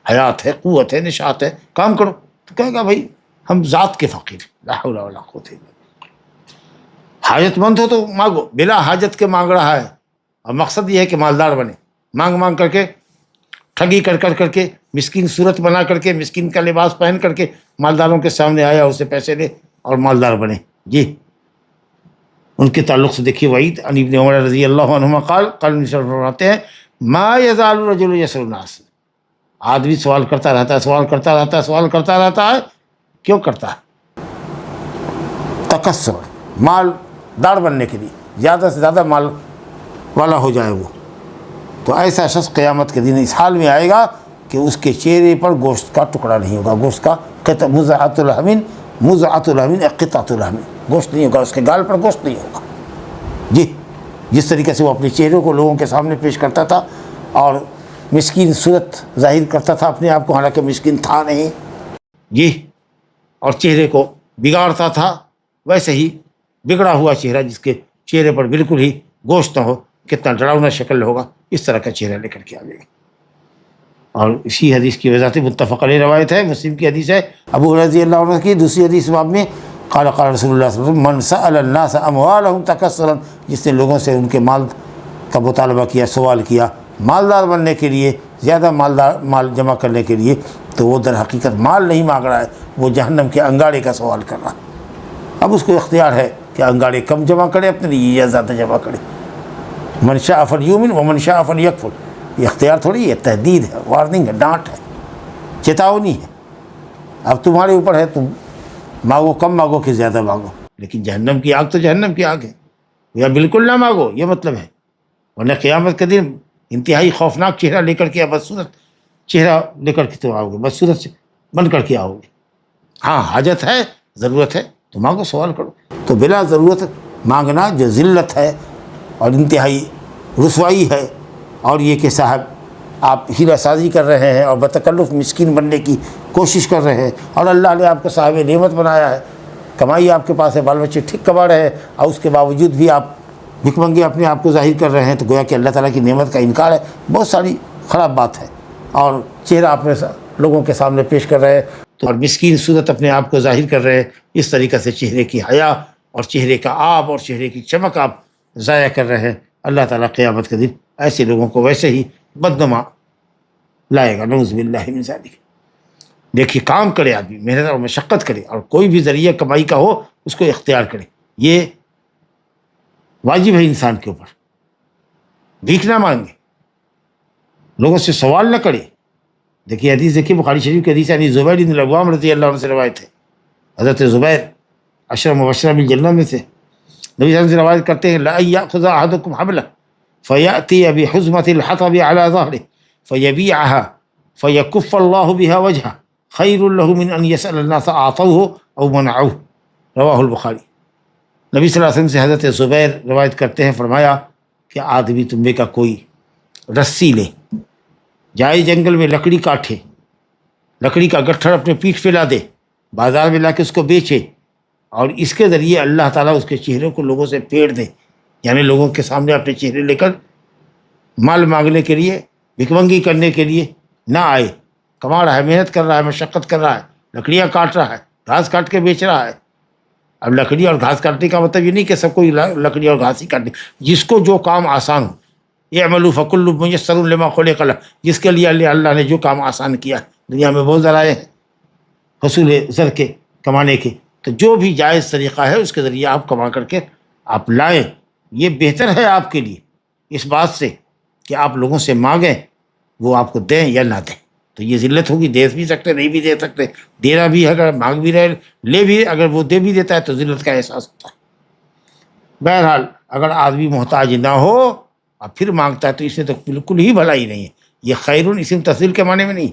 Speaker 2: حیات ہے، قوت ہے، نشاط ہے، کام کرو، تو کہے گا بھائی ہم ذات کے فقیر ہیں، لا حول ولا قوت الا باللہ۔ حاجت مند ہو تو مانگو، بلا حاجت کے مانگ رہا ہے، اور مقصد یہ ہے کہ مالدار بنے، مانگ مانگ کر کے، ٹھگی کر کے، مسکین صورت بنا کر کے، مسکین کا لباس پہن کر کے مالداروں کے سامنے آیا، اسے پیسے لے اور مالدار بنے۔ جی ان کے تعلق سے دیکھیے وعید عن ابن عمر رضی اللہ عنہما قال نبی صلی اللہ علیہ وسلم فرماتے ہیں ما یزال الرجل یسأل الناس، آدمی سوال کرتا رہتا ہے، کیوں کرتا ہے؟ تکثر، مال دار بننے کے لیے، زیادہ سے زیادہ مال والا ہو جائے وہ۔ تو ایسا شخص قیامت کے دن اس حال میں آئے گا کہ اس کے چہرے پر گوشت کا ٹکڑا نہیں ہوگا، گوشت کا مزعۃ الرحمن قطعۃ الرحمن، گوشت نہیں ہوگا، اس کے گال پر گوشت نہیں ہوگا۔ جی جس طریقے سے وہ اپنے چہرے کو لوگوں کے سامنے پیش کرتا تھا اور مسکین صورت ظاہر کرتا تھا اپنے آپ کو، حالانکہ مسکین تھا نہیں، جی، اور چہرے کو بگاڑتا تھا، ویسے ہی بگڑا ہوا چہرہ جس کے چہرے پر بالکل ہی گوشت نہ ہو، کتنا ڈراؤنا شکل ہوگا، اس طرح کا چہرہ لے کر کے آ جائے گا۔ اور اسی حدیث کی وضاحت متفق علیہ روایت ہے، مسلم کی حدیث ہے ابو ہریرہ رضی اللہ عنہ کی، دوسری حدیث باب میں قال قال رسول اللہ صلی اللہ علیہ وسلم من سأل الناس اموالهم تکثرا، جس نے لوگوں سے ان کے مال کا مطالبہ کیا، سوال کیا مالدار بننے کے لیے، زیادہ مال جمع کرنے کے لیے، تو وہ در حقیقت مال نہیں مانگ رہا ہے، وہ جہنم کے انگارے کا سوال کر رہا ہے۔ اب اس کو اختیار ہے کہ انگارے کم جمع کرے اپنے لیے یا زیادہ جمع کرے، من شاء فلیؤمن ومن شاء فلیکفر، یہ اختیار تھوڑی ہے، تحدید ہے، وارننگ ہے، ڈانٹ ہے، چیتاونی ہے۔ اب تمہارے اوپر ہے، تم مانگو کم مانگو کہ زیادہ مانگو، لیکن جہنم کی آگ تو جہنم کی آگ ہے، یا بالکل نہ مانگو، یہ مطلب ہے، ورنہ قیامت کے دن انتہائی خوفناک چہرہ لے کر کے، بدصورت چہرہ لے کر کے تم آؤ گے، بدصورت سے بن کر کے آؤ گے۔ ہاں حاجت ہے، ضرورت ہے تو مانگو، سوال کرو۔ تو بلا ضرورت مانگنا جو ذلت ہے اور انتہائی رسوائی ہے، اور یہ کہ صاحب آپ ہیرا سازی کر رہے ہیں اور بتکلف مسکین بننے کی کوشش کر رہے ہیں، اور اللہ نے آپ کو صاحب نعمت بنایا ہے، کمائی آپ کے پاس ہے، بال بچے ٹھیک کما رہے ہیں، اور اس کے باوجود بھی آپ بھک منگے اپنے آپ کو ظاہر کر رہے ہیں، تو گویا کہ اللہ تعالیٰ کی نعمت کا انکار ہے، بہت ساری خراب بات ہے، اور چہرہ اپنے لوگوں کے سامنے پیش کر رہے ہیں تو، اور مسکین صورت اپنے آپ کو ظاہر کر رہے ہیں، اس طریقے سے چہرے کی حیا اور چہرے کا آب اور چہرے کی چمک آپ ضائع کر رہے ہیں۔ اللہ تعالیٰ قیامت کے دن ایسے لوگوں کو ویسے ہی بدنما لائے گا، نعوذ باللہ من ذالک۔ دیکھیے کام کرے آدمی، محنت اور مشقت کرے، اور کوئی بھی ذریعہ کمائی کا ہو اس کو اختیار کرے، یہ واجب ہے انسان کے اوپر۔ بھیک نہ مانگے، لوگوں سے سوال نہ کرے۔ دیکھیے حدیث، دیکھیے بخاری شریف کی حدیث ہے، زبیر بن العوام رضی اللہ عنہ سے روایت ہے، حضرت زبیر عشرہ مبشرہ بالجنہ میں سے، نبی صلی اللہ علیہ وسلم سے روایت کرتے ہیں، لَأَن يَأْخُذَ أَحَدُكُمْ حَبْلَهُ فَيَأْتِيَ بِحُزْمَةِ الْحَطَبِ عَلَى ظَهْرِهِ فَيَبِيعَهَا فَيَكُفَّ اللَّهُ بِهَا وَجْهَهُ خَيْرٌ لَهُ مِنْ أَن يَسْأَلَ النَّاسَ أَعْطَوْهُ أَوْ مَنَعُوهُ، رواہ البخاری۔ نبی صلی اللہ علیہ وسلم سے حضرت زبیر روایت کرتے ہیں، فرمایا کہ آدمی تم میں کا کوئی رسی لے، جائے جنگل میں لکڑی کاٹے، لکڑی کا گٹھڑ اپنے پیٹھ پہ لا دے، بازار میں لا کے اس کو بیچے، اور اس کے ذریعے اللہ تعالیٰ اس کے چہرے کو لوگوں سے پھیر دے، یعنی لوگوں کے سامنے اپنے چہرے لے کر مال مانگنے کے لیے، بھکمنگی کرنے کے لیے نہ آئے، کما رہا ہے، محنت کر رہا ہے، مشقت کر رہا ہے، لکڑیاں کاٹ رہا ہے، گھاس کاٹ کے بیچ رہا ہے۔ اب لکڑی اور گھاس کاٹنے کا مطلب یہ نہیں کہ سب کو لکڑی اور گھاس ہی کاٹنے، جس کو جو کام آسان ہو، اعملوا فکل میسر لما خلق لہ، جس کے لیے اللہ نے جو کام آسان کیا، دنیا میں بہت ذرائع ہیں حصول زر کے، کمانے کے، تو جو بھی جائز طریقہ ہے اس کے ذریعے آپ کما کر کے آپ لائیں، یہ بہتر ہے آپ کے لیے اس بات سے کہ آپ لوگوں سے مانگیں، وہ آپ کو دیں یا نہ دیں، تو یہ ذلت ہوگی، دے بھی سکتے نہیں بھی دے سکتے، دینا بھی ہے، اگر مانگ بھی رہے لے بھی، اگر وہ دے بھی دیتا ہے تو ذلت کا احساس ہوتا ہے۔ بہرحال اگر آدمی محتاج نہ ہو اور پھر مانگتا ہے تو اس میں تو بالکل ہی بھلائی نہیں ہے، یہ خیرون اسم تفضیل کے معنی میں نہیں،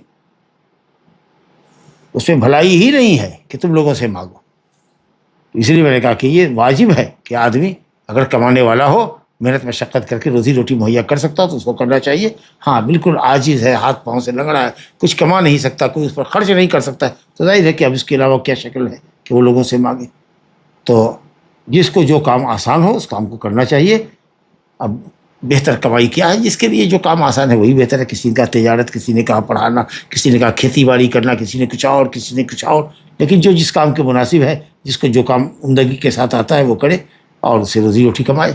Speaker 2: اس میں بھلائی ہی نہیں ہے کہ تم لوگوں سے مانگو۔ اس لیے میں نے کہا کہ یہ واجب ہے کہ آدمی اگر کمانے والا ہو، محنت مشقت کر کے روزی روٹی مہیا کر سکتا ہو تو اس کو کرنا چاہیے۔ ہاں بالکل عاجز ہے، ہاتھ پاؤں سے لنگڑا ہے، کچھ کما نہیں سکتا، کوئی اس پر خرچ نہیں کر سکتا ہے، تو ظاہر ہے کہ اب اس کے علاوہ کیا شکل ہے کہ وہ لوگوں سے مانگے۔ تو جس کو جو کام آسان ہو اس کام کو کرنا چاہیے۔ اب بہتر کمائی کیا ہے؟ جس کے لیے جو کام آسان ہے وہی بہتر ہے۔ کسی نے کہا تجارت، کسی نے کہا پڑھانا، کسی نے کہا کھیتی باڑی کرنا، کسی نے کچھ اور، کسی نے کچھ اور، لیکن جو جس کام کے مناسب ہے، جس کو جو کام عمدگی کے ساتھ آتا ہے وہ کرے اور اسے روزی روٹی کمائے۔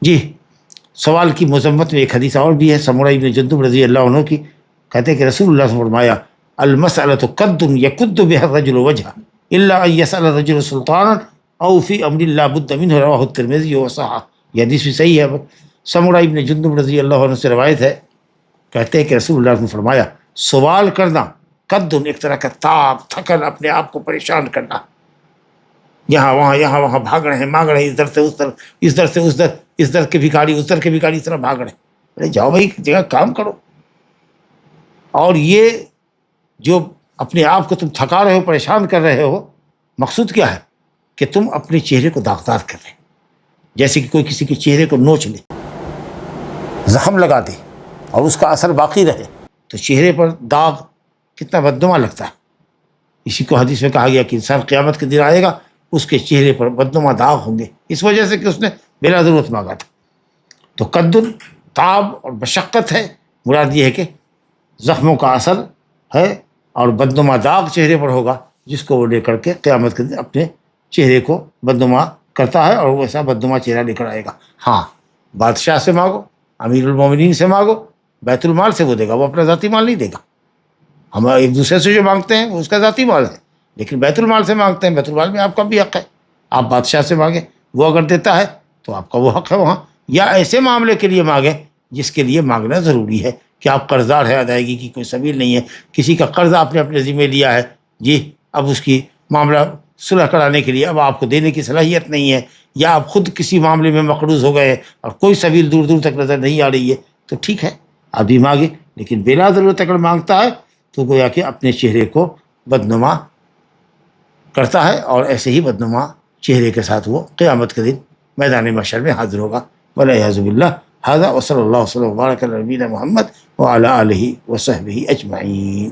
Speaker 2: جی، سوال کی مذمت میں ایک حدیث اور بھی ہے، سمورہ ابن جندب رضی اللہ عنہ کی، کہتے ہیں کہ رسول اللہ نے فرمایا، المسألۃ قد یکد بها الرجل وجهه الا ان يسأل الرجل سلطانا او في امر لا بد منه، رواه الترمذی وصححہ۔ یہ حدیث بھی صحیح ہے، سمورہ ابن جندب رضی اللہ عنہ سے روایت ہے، کہتے ہیں کہ رسول اللہ نے فرمایا، سوال کرنا قد ایک طرح کا تاب، تھکن، اپنے آپ کو پریشان کرنا، یہاں وہاں بھاگ رہے ہیں، مانگ رہے ہیں، اس در سے اس در، اس در سے اس در، اس در کے بھکاری اس در کے بھکاری، اس طرح بھاگ رہے ہیں۔ ارے جاؤ بھائی جگہ کام کرو۔ اور یہ جو اپنے آپ کو تم تھکا رہے ہو، پریشان کر رہے ہو، مقصود کیا ہے کہ تم اپنے چہرے کو داغدار کر رہے، جیسے کہ کوئی کسی کے چہرے کو نوچ لے، زخم لگا دے اور اس کا اثر باقی رہے، تو چہرے پر داغ کتنا بدنما لگتا ہے۔ اسی کو حدیث میں کہا گیا کہ انسان قیامت کے دن آئے گا، اس کے چہرے پر بدنما داغ ہوں گے، اس وجہ سے کہ اس نے بلا ضرورت مانگا تھا۔ تو قدر تعب اور مشقت ہے، مراد یہ ہے کہ زخموں کا اثر ہے، اور بدنما داغ چہرے پر ہوگا جس کو وہ لے کر کے قیامت کے دن اپنے چہرے کو بدنما کرتا ہے، اور ویسا بدنما چہرہ لے کر آئے گا۔ ہاں، بادشاہ سے مانگو، امیر المومنین سے مانگو، بیت المال سے وہ دے گا، وہ اپنا ذاتی مال نہیں دے گا۔ ہم ایک دوسرے سے جو مانگتے ہیں وہ اس کا ذاتی مال ہے، لیکن بیت المال سے مانگتے ہیں، بیت المال میں آپ کا بھی حق ہے۔ آپ بادشاہ سے مانگیں، وہ اگر دیتا ہے تو آپ کا وہ حق ہے وہاں، یا ایسے معاملے کے لیے مانگیں جس کے لیے مانگنا ضروری ہے کہ آپ قرض دار ہے، ادائیگی کی کوئی سبیل نہیں ہے، کسی کا قرض آپ نے اپنے ذمہ لیا ہے، جی اب اس کی معاملہ صلح کرانے کے لیے اب آپ کو دینے کی صلاحیت نہیں ہے، یا آپ خود کسی معاملے میں مقروض ہو گئے اور کوئی سبیل دور دور تک نظر نہیں آ رہی ہے، تو ٹھیک ہے آپ بھی مانگیں، لیکن بلا ضرورت اگر مانگتا ہے تو گویا کہ اپنے چہرے کو بدنما کرتا ہے، اور ایسے ہی بدنما چہرے کے ساتھ وہ قیامت کے دن میدان محشر میں حاضر ہوگا۔ والعیاذ باللہ۔ ھذا وصلی اللہ وسلم وبارک علی نبینا محمد وعلی آلہ وصحبہ اجمعین۔